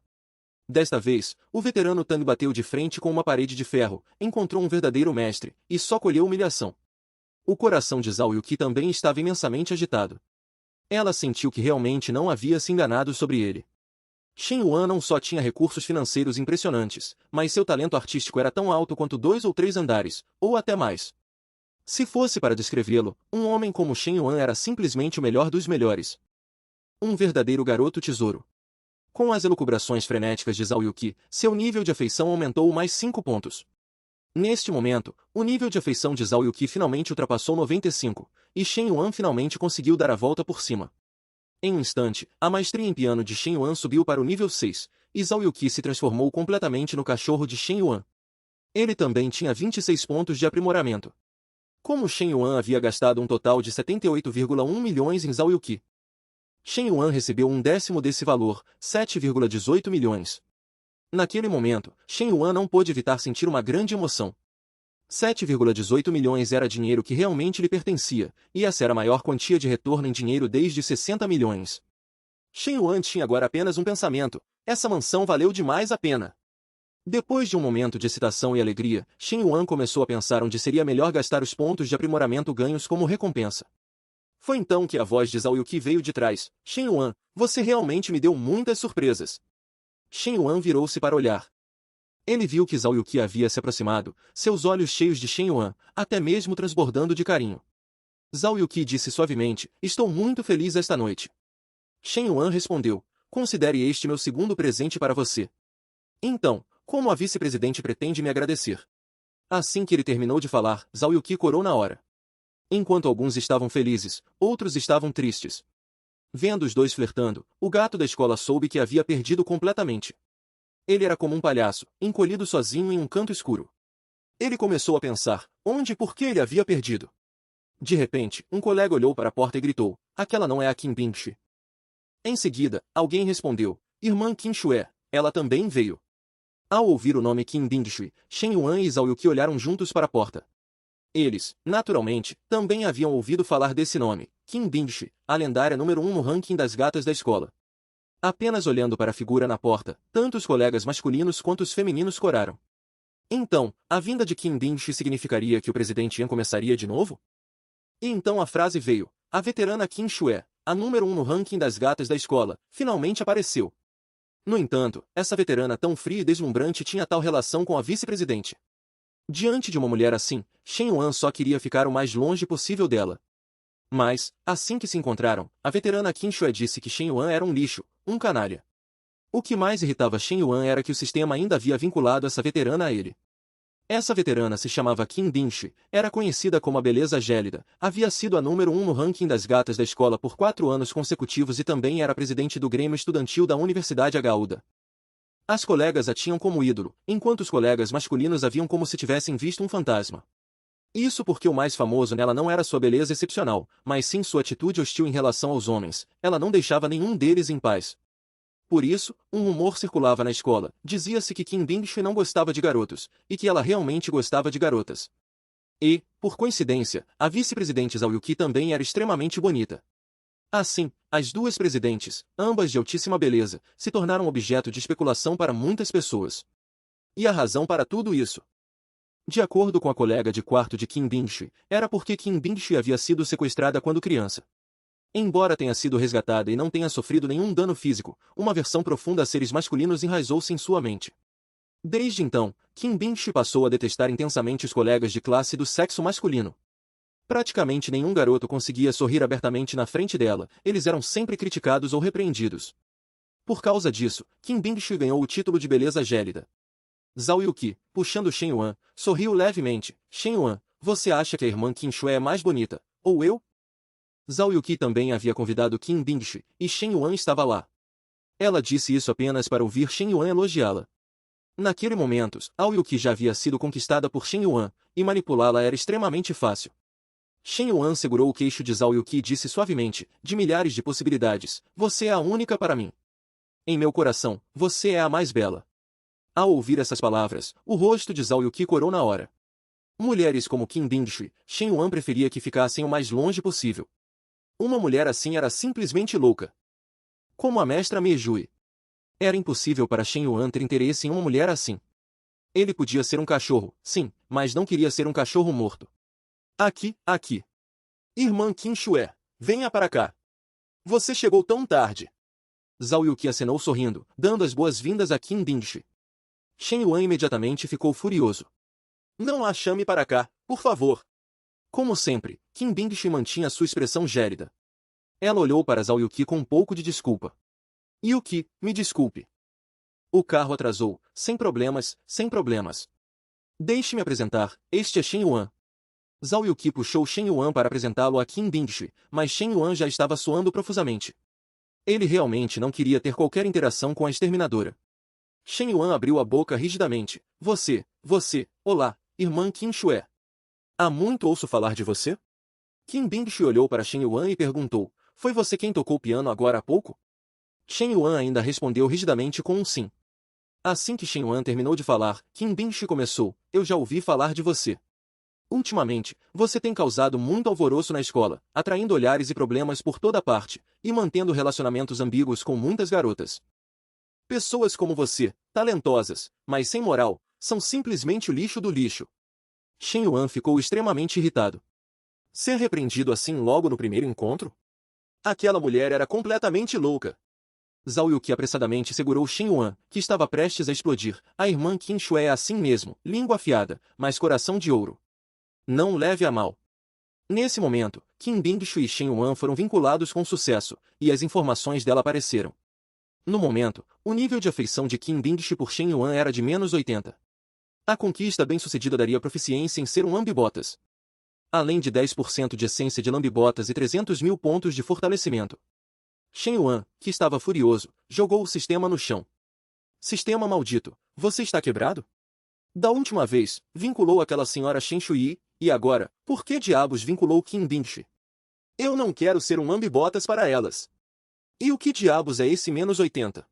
Desta vez, o veterano Tang bateu de frente com uma parede de ferro, encontrou um verdadeiro mestre, e só colheu humilhação. O coração de Zhao Yuqi também estava imensamente agitado. Ela sentiu que realmente não havia se enganado sobre ele. Shen Yuan não só tinha recursos financeiros impressionantes, mas seu talento artístico era tão alto quanto 2 ou 3 andares, ou até mais. Se fosse para descrevê-lo, um homem como Shen Yuan era simplesmente o melhor dos melhores. Um verdadeiro garoto tesouro. Com as elucubrações frenéticas de Zhao Yuqi, seu nível de afeição aumentou mais 5 pontos. Neste momento, o nível de afeição de Zhao Yuqi finalmente ultrapassou 95, e Shen Yuan finalmente conseguiu dar a volta por cima. Em um instante, a maestria em piano de Shen Yuan subiu para o nível 6, e Zhao Yuqi se transformou completamente no cachorro de Shen Yuan. Ele também tinha 26 pontos de aprimoramento. Como Shen Yuan havia gastado um total de 78,1 milhões em Zhao Yuqi, Shen Yuan recebeu um décimo desse valor, 7,18 milhões. Naquele momento, Shen Yuan não pôde evitar sentir uma grande emoção. 7,18 milhões era dinheiro que realmente lhe pertencia, e essa era a maior quantia de retorno em dinheiro desde 60 milhões. Shen Yuan tinha agora apenas um pensamento: essa mansão valeu demais a pena. Depois de um momento de excitação e alegria, Shen Yuan começou a pensar onde seria melhor gastar os pontos de aprimoramento ganhos como recompensa. Foi então que a voz de Zhao Yuqi veio de trás: Shen Yuan, você realmente me deu muitas surpresas. Shen Yuan virou-se para olhar. Ele viu que Zhao Yuqi havia se aproximado, seus olhos cheios de Shen Yuan, até mesmo transbordando de carinho. Zhao Yuqi disse suavemente, estou muito feliz esta noite. Shen Yuan respondeu, considere este meu segundo presente para você. Então, como a vice-presidente pretende me agradecer? Assim que ele terminou de falar, Zhao Yuqi corou na hora. Enquanto alguns estavam felizes, outros estavam tristes. Vendo os dois flertando, o gato da escola soube que havia perdido completamente. Ele era como um palhaço, encolhido sozinho em um canto escuro. Ele começou a pensar, onde e por que ele havia perdido. De repente, um colega olhou para a porta e gritou, aquela não é a Kim Bingshi. Em seguida, alguém respondeu, irmã Kim Shue, ela também veio. Ao ouvir o nome Kim Bingshi, Shen Yuan e Zhao Yuqi olharam juntos para a porta. Eles, naturalmente, também haviam ouvido falar desse nome, Kim Bingshi, a lendária número 1 no ranking das gatas da escola. Apenas olhando para a figura na porta, tanto os colegas masculinos quanto os femininos coraram. Então, a vinda de Kim Bingshi significaria que o presidente Yan começaria de novo? E então a frase veio, a veterana Kim Shue, a número 1 no ranking das gatas da escola, finalmente apareceu. No entanto, essa veterana tão fria e deslumbrante tinha tal relação com a vice-presidente. Diante de uma mulher assim, Shen Yuan só queria ficar o mais longe possível dela. Mas, assim que se encontraram, a veterana Kim Shue disse que Shen Yuan era um lixo, um canalha. O que mais irritava Shen Yuan era que o sistema ainda havia vinculado essa veterana a ele. Essa veterana se chamava Kim Bingshi, era conhecida como a beleza gélida, havia sido a número 1 no ranking das gatas da escola por 4 anos consecutivos e também era presidente do Grêmio Estudantil da Universidade Agaúda. As colegas a tinham como ídolo, enquanto os colegas masculinos a viam como se tivessem visto um fantasma. Isso porque o mais famoso nela não era sua beleza excepcional, mas sim sua atitude hostil em relação aos homens, ela não deixava nenhum deles em paz. Por isso, um rumor circulava na escola, dizia-se que Kim Bingshi não gostava de garotos, e que ela realmente gostava de garotas. E, por coincidência, a vice-presidente Zhao Yuqi também era extremamente bonita. Assim, as duas presidentes, ambas de altíssima beleza, se tornaram objeto de especulação para muitas pessoas. E a razão para tudo isso? De acordo com a colega de quarto de Kim Bingshi, era porque Kim Bingshi havia sido sequestrada quando criança. Embora tenha sido resgatada e não tenha sofrido nenhum dano físico, uma aversão profunda a seres masculinos enraizou-se em sua mente. Desde então, Kim Bingshi passou a detestar intensamente os colegas de classe do sexo masculino. Praticamente nenhum garoto conseguia sorrir abertamente na frente dela, eles eram sempre criticados ou repreendidos. Por causa disso, Kim Bingshi ganhou o título de beleza gélida. Zhao Yuqi, puxando Shen Yuan, sorriu levemente. Shen Yuan, você acha que a irmã Kim Shue é mais bonita, ou eu? Zhao Yuqi também havia convidado Kim Bingshi, e Shen Yuan estava lá. Ela disse isso apenas para ouvir Shen Yuan elogiá-la. Naquele momento, Zhao Yuqi já havia sido conquistada por Shen Yuan, e manipulá-la era extremamente fácil. Shen Yuan segurou o queixo de Zhao Yuqi e disse suavemente, de milhares de possibilidades, você é a única para mim. Em meu coração, você é a mais bela. Ao ouvir essas palavras, o rosto de Zhao Yuqi corou na hora. Mulheres como Kim Bingshi, Shen Yuan preferia que ficassem o mais longe possível. Uma mulher assim era simplesmente louca. Como a mestra Meijui. Era impossível para Shen Yuan ter interesse em uma mulher assim. Ele podia ser um cachorro, sim, mas não queria ser um cachorro morto. Aqui. Irmã Kim Shue, venha para cá. Você chegou tão tarde. Zhao Yuqi acenou sorrindo, dando as boas-vindas a Kim Bingshi. Shen Yuan imediatamente ficou furioso. Não a chame para cá, por favor. Como sempre, Kim Bingshi mantinha sua expressão gélida. Ela olhou para Zhao Yuqi com um pouco de desculpa. Yuqi, me desculpe. O carro atrasou, sem problemas. Deixe-me apresentar, este é Shen Yuan. Zhao Yuqi puxou Shen Yuan para apresentá-lo a Kim Bingshi, mas Shen Yuan já estava suando profusamente. Ele realmente não queria ter qualquer interação com a exterminadora. Shen Yuan abriu a boca rigidamente. Olá, irmã Kim Shue. Há muito ouço falar de você? Kim Bingshi olhou para Shen Yuan e perguntou, foi você quem tocou piano agora há pouco? Shen Yuan ainda respondeu rigidamente com um sim. Assim que Shen Yuan terminou de falar, Kim Bingshi começou, eu já ouvi falar de você. Ultimamente, você tem causado muito alvoroço na escola, atraindo olhares e problemas por toda parte, e mantendo relacionamentos ambíguos com muitas garotas. Pessoas como você, talentosas, mas sem moral, são simplesmente o lixo do lixo. Shen Yuan ficou extremamente irritado. Ser repreendido assim logo no primeiro encontro? Aquela mulher era completamente louca. Zhao Yuqi apressadamente segurou Shen Yuan, que estava prestes a explodir. A irmã Qin Shu é assim mesmo, língua afiada, mas coração de ouro. Não leve a mal. Nesse momento, Qin Bingshu e Shen Yuan foram vinculados com sucesso, e as informações dela apareceram. No momento, o nível de afeição de Qin Bingshu por Shen Yuan era de -80. A conquista bem-sucedida daria proficiência em ser um lambibotas. Além de 10% de essência de lambibotas e 300 mil pontos de fortalecimento. Shen Yuan, que estava furioso, jogou o sistema no chão. Sistema maldito, você está quebrado? Da última vez, vinculou aquela senhora Shen Shui, e agora, por que diabos vinculou Qin Bingshu? Eu não quero ser um lambibotas para elas. E o que diabos é esse -80?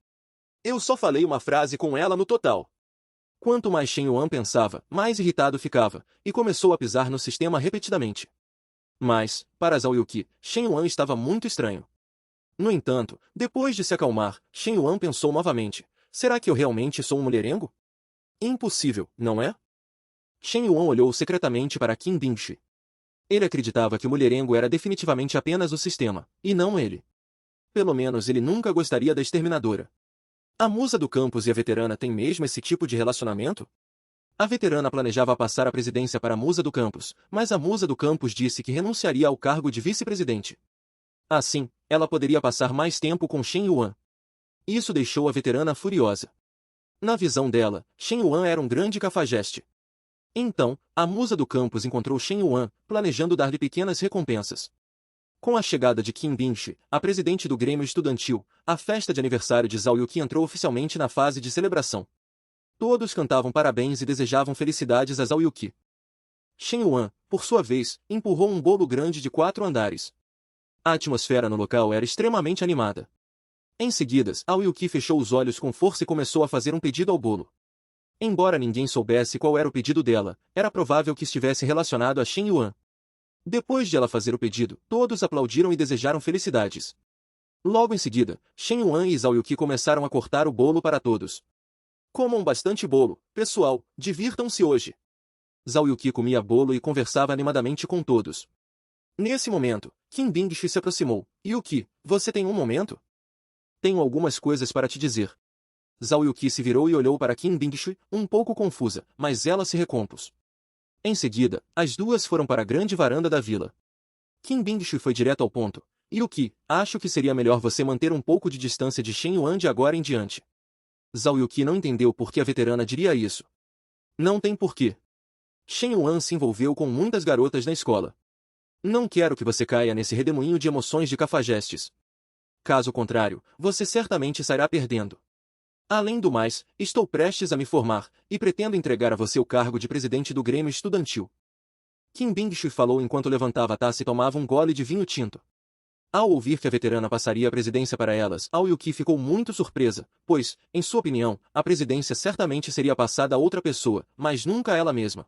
Eu só falei uma frase com ela no total. Quanto mais Shen Yuan pensava, mais irritado ficava, e começou a pisar no sistema repetidamente. Mas, para Zhao Yuqi, Shen Yuan estava muito estranho. No entanto, depois de se acalmar, Shen Yuan pensou novamente, será que eu realmente sou um mulherengo? Impossível, não é? Shen Yuan olhou secretamente para Qin Bingshu. Ele acreditava que o mulherengo era definitivamente apenas o sistema, e não ele. Pelo menos ele nunca gostaria da exterminadora. A musa do campus e a veterana têm mesmo esse tipo de relacionamento? A veterana planejava passar a presidência para a musa do campus, mas a musa do campus disse que renunciaria ao cargo de vice-presidente. Assim, ela poderia passar mais tempo com Shen Yuan. Isso deixou a veterana furiosa. Na visão dela, Shen Yuan era um grande cafajeste. Então, a musa do campus encontrou Shen Yuan, planejando dar-lhe pequenas recompensas. Com a chegada de Qin Bingshu, a presidente do Grêmio Estudantil, a festa de aniversário de Zhao Yuqi entrou oficialmente na fase de celebração. Todos cantavam parabéns e desejavam felicidades a Zhao Yuqi. Shen Yuan, por sua vez, empurrou um bolo grande de 4 andares. A atmosfera no local era extremamente animada. Em seguida, Zhao Yuqi fechou os olhos com força e começou a fazer um pedido ao bolo. Embora ninguém soubesse qual era o pedido dela, era provável que estivesse relacionado a Shen Yuan. Depois de ela fazer o pedido, todos aplaudiram e desejaram felicidades. Logo em seguida, Shen Yuan e Zhao Yuqi começaram a cortar o bolo para todos. Comam bastante bolo, pessoal, divirtam-se hoje. Zhao Yuqi comia bolo e conversava animadamente com todos. Nesse momento, Qin Bingshu se aproximou. Yuqi, você tem um momento? Tenho algumas coisas para te dizer. Zhao Yuqi se virou e olhou para Qin Bingshu, um pouco confusa, mas ela se recompôs. Em seguida, as duas foram para a grande varanda da vila. Qin Bingshu foi direto ao ponto. Yuqi, acho que seria melhor você manter um pouco de distância de Shen Yuan de agora em diante. Zhao Yuqi não entendeu por que a veterana diria isso. Não tem porquê. Shen Yuan se envolveu com muitas garotas na escola. Não quero que você caia nesse redemoinho de emoções de cafajestes. Caso contrário, você certamente sairá perdendo. Além do mais, estou prestes a me formar, e pretendo entregar a você o cargo de presidente do Grêmio Estudantil. Qin Bingshu falou enquanto levantava a taça e tomava um gole de vinho tinto. Ao ouvir que a veterana passaria a presidência para elas, Zhao Yuqi ficou muito surpresa, pois, em sua opinião, a presidência certamente seria passada a outra pessoa, mas nunca a ela mesma.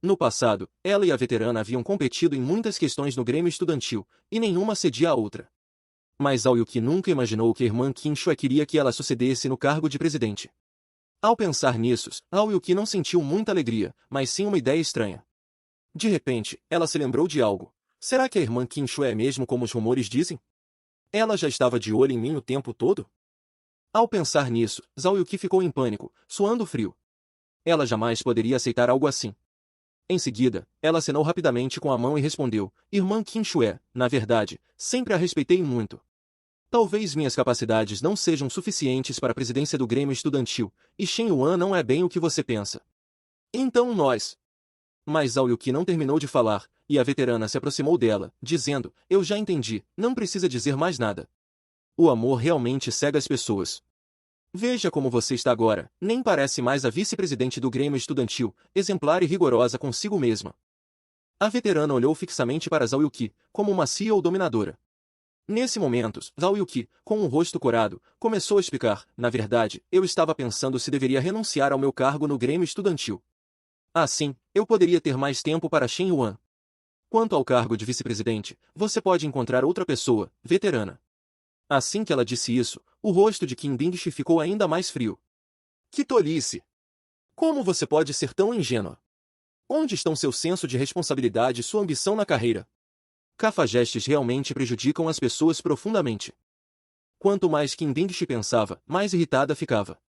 No passado, ela e a veterana haviam competido em muitas questões no Grêmio Estudantil, e nenhuma cedia à outra. Mas Zhao Yuqi nunca imaginou que a irmã Qin Shu queria que ela sucedesse no cargo de presidente. Ao pensar nisso, Zhao Yuqi não sentiu muita alegria, mas sim uma ideia estranha. De repente, ela se lembrou de algo. Será que a irmã Qin Shu é mesmo como os rumores dizem? Ela já estava de olho em mim o tempo todo? Ao pensar nisso, Zhao Yuqi ficou em pânico, suando frio. Ela jamais poderia aceitar algo assim. Em seguida, ela acenou rapidamente com a mão e respondeu, Irmã Qin Shu, na verdade, sempre a respeitei muito. Talvez minhas capacidades não sejam suficientes para a presidência do Grêmio Estudantil, e Shen Yuan não é bem o que você pensa. Então nós... Mas Zhao Yuqi não terminou de falar, e a veterana se aproximou dela, dizendo, eu já entendi, não precisa dizer mais nada. O amor realmente cega as pessoas. Veja como você está agora, nem parece mais a vice-presidente do Grêmio Estudantil, exemplar e rigorosa consigo mesma. A veterana olhou fixamente para Zhao Yuqi, como uma CEO dominadora. Nesse momento, Zhao Yuqi, com um rosto corado, começou a explicar, na verdade, eu estava pensando se deveria renunciar ao meu cargo no Grêmio Estudantil. Assim, eu poderia ter mais tempo para Shen Yuan. Quanto ao cargo de vice-presidente, você pode encontrar outra pessoa, veterana. Assim que ela disse isso, o rosto de Qin Bingshu ficou ainda mais frio. Que tolice! Como você pode ser tão ingênua? Onde estão seu senso de responsabilidade e sua ambição na carreira? Cafajestes realmente prejudicam as pessoas profundamente. Quanto mais Qin Bingshi pensava, mais irritada ficava.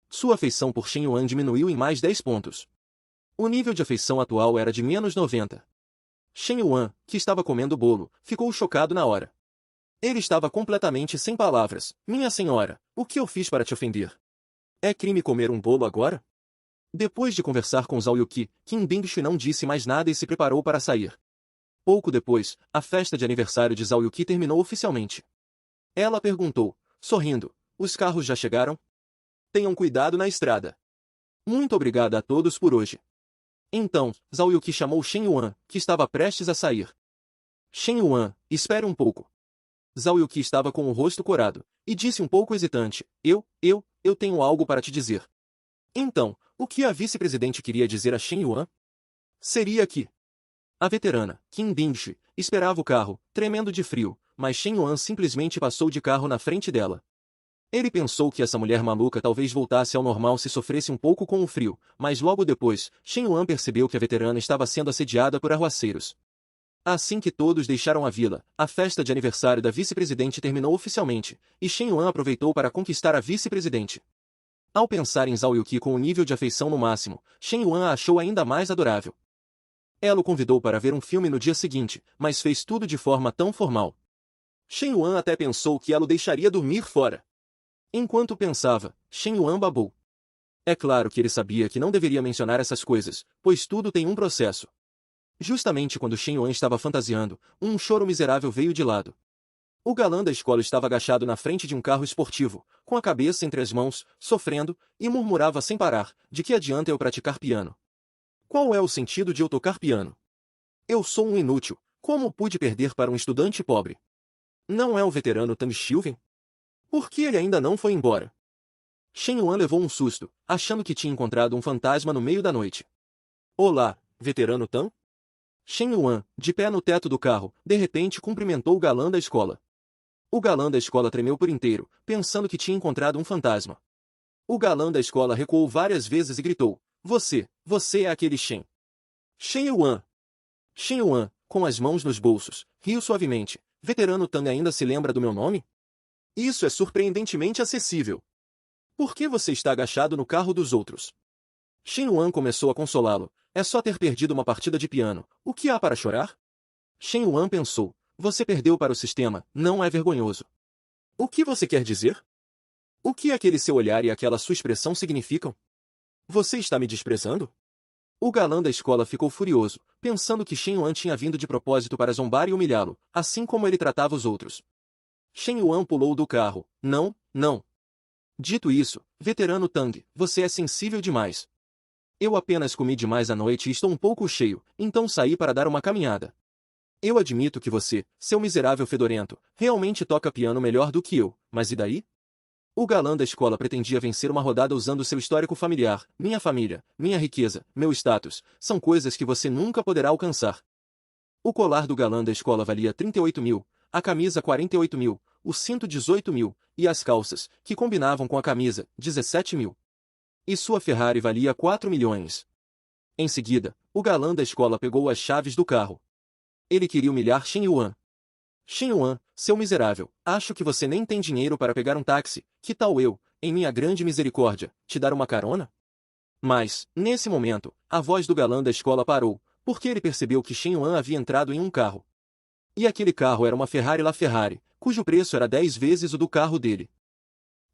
Sua afeição por Shen Yuan diminuiu em mais 10 pontos. O nível de afeição atual era de menos 90. Shen Yuan, que estava comendo o bolo, ficou chocado na hora. Ele estava completamente sem palavras. Minha senhora, o que eu fiz para te ofender? É crime comer um bolo agora? Depois de conversar com Zhao Yuqi, Qin Bingshi não disse mais nada e se preparou para sair. Pouco depois, a festa de aniversário de Zhao Yuqi terminou oficialmente. Ela perguntou, sorrindo, os carros já chegaram? Tenham cuidado na estrada. Muito obrigada a todos por hoje. Então, Zhao Yuqi chamou Shen Yuan, que estava prestes a sair. Shen Yuan, espere um pouco. Zhao Yuqi estava com o rosto corado, e disse um pouco hesitante, eu tenho algo para te dizer. Então, o que a vice-presidente queria dizer a Shen Yuan? Seria que a veterana, Qin Bingshi, esperava o carro, tremendo de frio, mas Shen Yuan simplesmente passou de carro na frente dela. Ele pensou que essa mulher maluca talvez voltasse ao normal se sofresse um pouco com o frio, mas logo depois, Shen Yuan percebeu que a veterana estava sendo assediada por arruaceiros. Assim que todos deixaram a vila, a festa de aniversário da vice-presidente terminou oficialmente, e Shen Yuan aproveitou para conquistar a vice-presidente. Ao pensar em Zhao Yuqi com o nível de afeição no máximo, Shen Yuan a achou ainda mais adorável. Ela o convidou para ver um filme no dia seguinte, mas fez tudo de forma tão formal. Shen Yuan até pensou que ela o deixaria dormir fora. Enquanto pensava, Shen Yuan babou. É claro que ele sabia que não deveria mencionar essas coisas, pois tudo tem um processo. Justamente quando Shen Yuan estava fantasiando, um choro miserável veio de lado. O galã da escola estava agachado na frente de um carro esportivo, com a cabeça entre as mãos, sofrendo, e murmurava sem parar, de que adianta eu praticar piano? Qual é o sentido de eu tocar piano? Eu sou um inútil, como pude perder para um estudante pobre? Não é o veterano Tang Xiuwen? Por que ele ainda não foi embora? Shen Yuan levou um susto, achando que tinha encontrado um fantasma no meio da noite. Olá, veterano Tang? Shen Yuan, de pé no teto do carro, de repente cumprimentou o galã da escola. O galã da escola tremeu por inteiro, pensando que tinha encontrado um fantasma. O galã da escola recuou várias vezes e gritou, você é aquele Shen. Shen Yuan. Shen Yuan, com as mãos nos bolsos, riu suavemente. Veterano Tang ainda se lembra do meu nome? Isso é surpreendentemente acessível. Por que você está agachado no carro dos outros? Shen Yuan começou a consolá-lo. É só ter perdido uma partida de piano. O que há para chorar? Shen Yuan pensou. Você perdeu para o sistema, não é vergonhoso. O que você quer dizer? O que aquele seu olhar e aquela sua expressão significam? Você está me desprezando? O galã da escola ficou furioso, pensando que Shen Yuan tinha vindo de propósito para zombar e humilhá-lo, assim como ele tratava os outros. Shen Yuan pulou do carro. Não, não. Dito isso, veterano Tang, você é sensível demais. Eu apenas comi demais à noite e estou um pouco cheio, então saí para dar uma caminhada. Eu admito que você, seu miserável fedorento, realmente toca piano melhor do que eu, mas e daí? O galã da escola pretendia vencer uma rodada usando seu histórico familiar, minha família, minha riqueza, meu status, são coisas que você nunca poderá alcançar. O colar do galã da escola valia 38 mil, a camisa 48 mil, o cinto 18 mil, e as calças, que combinavam com a camisa, 17 mil. E sua Ferrari valia 4 milhões. Em seguida, o galã da escola pegou as chaves do carro. Ele queria humilhar Shen Yuan. Shen Yuan, seu miserável, acho que você nem tem dinheiro para pegar um táxi, que tal eu, em minha grande misericórdia, te dar uma carona? Mas, nesse momento, a voz do galã da escola parou, porque ele percebeu que Shen Yuan havia entrado em um carro. E aquele carro era uma Ferrari LaFerrari, cujo preço era 10 vezes o do carro dele.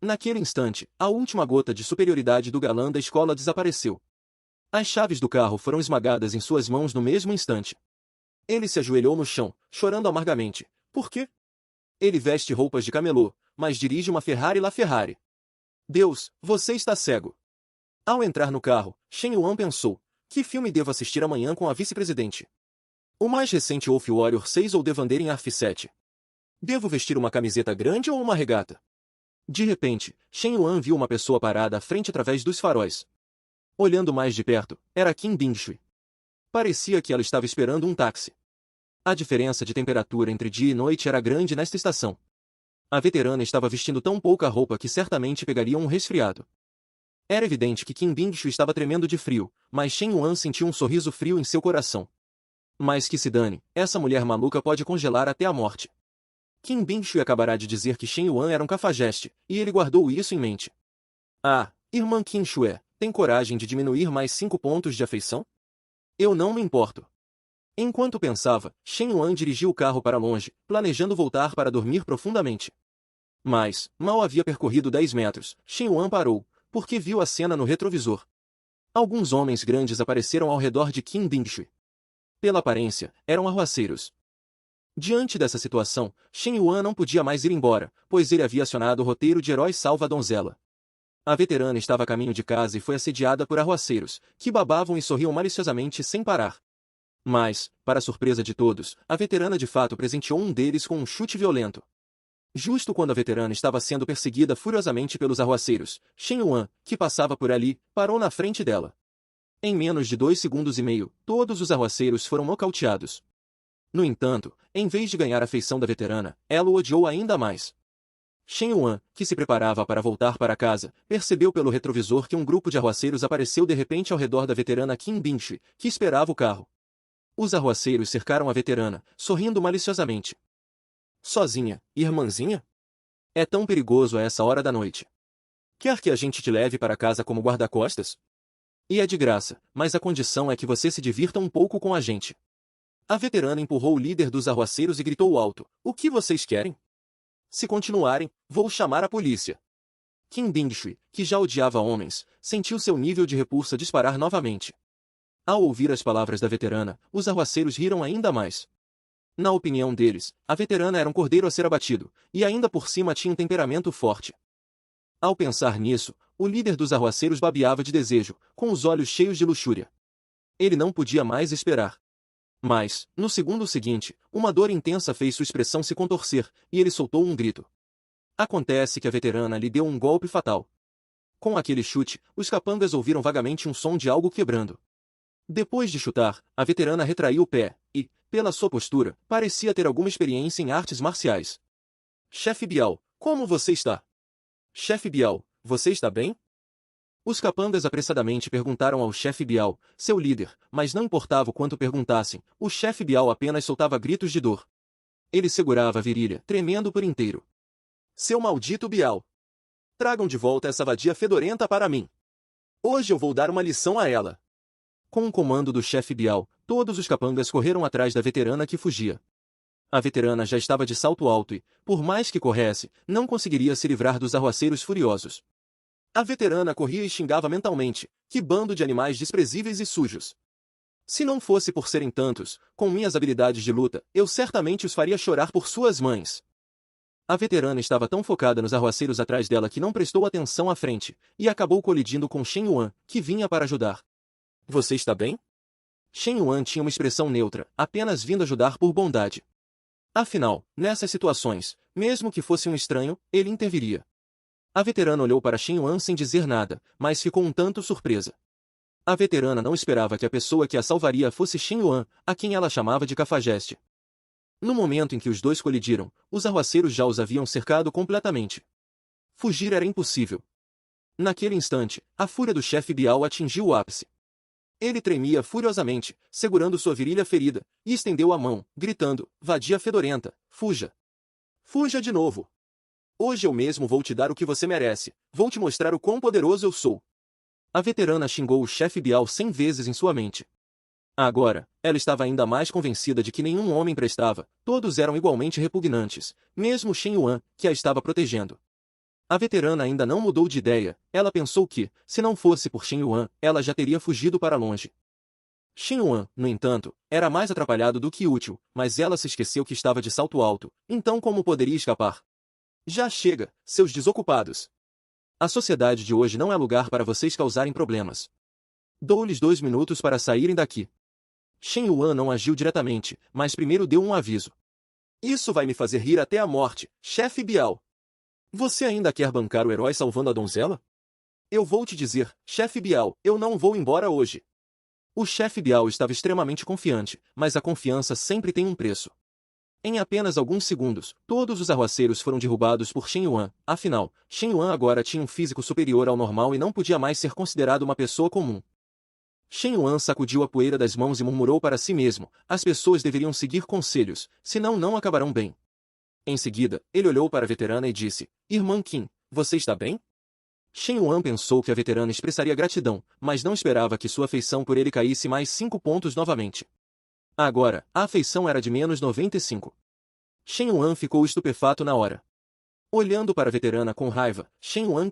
Naquele instante, a última gota de superioridade do galã da escola desapareceu. As chaves do carro foram esmagadas em suas mãos no mesmo instante. Ele se ajoelhou no chão, chorando amargamente. Por quê? Ele veste roupas de camelô, mas dirige uma Ferrari LaFerrari. Deus, você está cego. Ao entrar no carro, Shen Yuan pensou, que filme devo assistir amanhã com a vice-presidente? O mais recente Wolf Warrior 6 ou The Wandering Arf 7? Devo vestir uma camiseta grande ou uma regata? De repente, Shen Yuan viu uma pessoa parada à frente através dos faróis. Olhando mais de perto, era Qin Bingshi. Parecia que ela estava esperando um táxi. A diferença de temperatura entre dia e noite era grande nesta estação. A veterana estava vestindo tão pouca roupa que certamente pegaria um resfriado. Era evidente que Qin Bingshi estava tremendo de frio, mas Shen Yuan sentiu um sorriso frio em seu coração. Mas que se dane, essa mulher maluca pode congelar até a morte. Qin Bingshui acabará de dizer que Shen Yuan era um cafajeste, e ele guardou isso em mente. Ah, irmã Qin Shue, tem coragem de diminuir mais 5 pontos de afeição? Eu não me importo. Enquanto pensava, Shen Yuan dirigiu o carro para longe, planejando voltar para dormir profundamente. Mas, mal havia percorrido 10 metros, Shen Yuan parou, porque viu a cena no retrovisor. Alguns homens grandes apareceram ao redor de Qin Bingshui. Pela aparência, eram arruaceiros. Diante dessa situação, Shen Yuan não podia mais ir embora, pois ele havia acionado o roteiro de Herói Salva a Donzela. A veterana estava a caminho de casa e foi assediada por arruaceiros, que babavam e sorriam maliciosamente sem parar. Mas, para a surpresa de todos, a veterana de fato presenteou um deles com um chute violento. Justo quando a veterana estava sendo perseguida furiosamente pelos arruaceiros, Shen Yuan, que passava por ali, parou na frente dela. Em menos de 2 segundos e meio, todos os arruaceiros foram nocauteados. No entanto, em vez de ganhar a afeição da veterana, ela o odiou ainda mais. Shen Yuan, que se preparava para voltar para casa, percebeu pelo retrovisor que um grupo de arruaceiros apareceu de repente ao redor da veterana Qin Bingshui, que esperava o carro. Os arruaceiros cercaram a veterana, sorrindo maliciosamente. Sozinha, irmãzinha? É tão perigoso a essa hora da noite. Quer que a gente te leve para casa como guarda-costas? E é de graça, mas a condição é que você se divirta um pouco com a gente. A veterana empurrou o líder dos arruaceiros e gritou alto: o que vocês querem? Se continuarem, vou chamar a polícia. Qin Bingshui, que já odiava homens, sentiu seu nível de repulsa disparar novamente. Ao ouvir as palavras da veterana, os arruaceiros riram ainda mais. Na opinião deles, a veterana era um cordeiro a ser abatido, e ainda por cima tinha um temperamento forte. Ao pensar nisso, o líder dos arruaceiros babeava de desejo, com os olhos cheios de luxúria. Ele não podia mais esperar. Mas, no segundo seguinte, uma dor intensa fez sua expressão se contorcer, e ele soltou um grito. Acontece que a veterana lhe deu um golpe fatal. Com aquele chute, os capangas ouviram vagamente um som de algo quebrando. Depois de chutar, a veterana retraiu o pé, e, pela sua postura, parecia ter alguma experiência em artes marciais. Chefe Biao, como você está? Chefe Biao, você está bem? Os capangas apressadamente perguntaram ao chefe Biao, seu líder, mas não importava o quanto perguntassem, o chefe Biao apenas soltava gritos de dor. Ele segurava a virilha, tremendo por inteiro. Seu maldito Biao! Tragam de volta essa vadia fedorenta para mim. Hoje eu vou dar uma lição a ela. Com o comando do chefe Biao, todos os capangas correram atrás da veterana que fugia. A veterana já estava de salto alto e, por mais que corresse, não conseguiria se livrar dos arruaceiros furiosos. A veterana corria e xingava mentalmente: que bando de animais desprezíveis e sujos! Se não fosse por serem tantos, com minhas habilidades de luta, eu certamente os faria chorar por suas mães. A veterana estava tão focada nos arruaceiros atrás dela que não prestou atenção à frente, e acabou colidindo com Shen Yuan, que vinha para ajudar. Você está bem? Shen Yuan tinha uma expressão neutra, apenas vindo ajudar por bondade. Afinal, nessas situações, mesmo que fosse um estranho, ele interviria. A veterana olhou para Shen Yuan sem dizer nada, mas ficou um tanto surpresa. A veterana não esperava que a pessoa que a salvaria fosse Shen Yuan, a quem ela chamava de cafajeste. No momento em que os dois colidiram, os arruaceiros já os haviam cercado completamente. Fugir era impossível. Naquele instante, a fúria do chefe Biao atingiu o ápice. Ele tremia furiosamente, segurando sua virilha ferida, e estendeu a mão, gritando: vadia fedorenta, fuja! Fuja de novo! Hoje eu mesmo vou te dar o que você merece, vou te mostrar o quão poderoso eu sou. A veterana xingou o chefe Biao 100 vezes em sua mente. Agora, ela estava ainda mais convencida de que nenhum homem prestava, todos eram igualmente repugnantes, mesmo Shen Yuan, que a estava protegendo. A veterana ainda não mudou de ideia, ela pensou que, se não fosse por Shen Yuan, ela já teria fugido para longe. Shen Yuan, no entanto, era mais atrapalhado do que útil, mas ela se esqueceu que estava de salto alto, então como poderia escapar? Já chega, seus desocupados! A sociedade de hoje não é lugar para vocês causarem problemas. Dou-lhes 2 minutos para saírem daqui. Shen Yuan não agiu diretamente, mas primeiro deu um aviso. Isso vai me fazer rir até a morte, chefe Biao. Você ainda quer bancar o herói salvando a donzela? Eu vou te dizer, chefe Biao, eu não vou embora hoje. O chefe Biao estava extremamente confiante, mas a confiança sempre tem um preço. Em apenas alguns segundos, todos os arruaceiros foram derrubados por Shen Yuan, afinal, Shen Yuan agora tinha um físico superior ao normal e não podia mais ser considerado uma pessoa comum. Shen Yuan sacudiu a poeira das mãos e murmurou para si mesmo: as pessoas deveriam seguir conselhos, senão não acabarão bem. Em seguida, ele olhou para a veterana e disse, Irmã Qin, você está bem? Shen Yuan pensou que a veterana expressaria gratidão, mas não esperava que sua afeição por ele caísse mais 5 pontos novamente. Agora, a afeição era de menos 95. Shen Yuan ficou estupefato na hora. Olhando para a veterana com raiva, Shen Yuan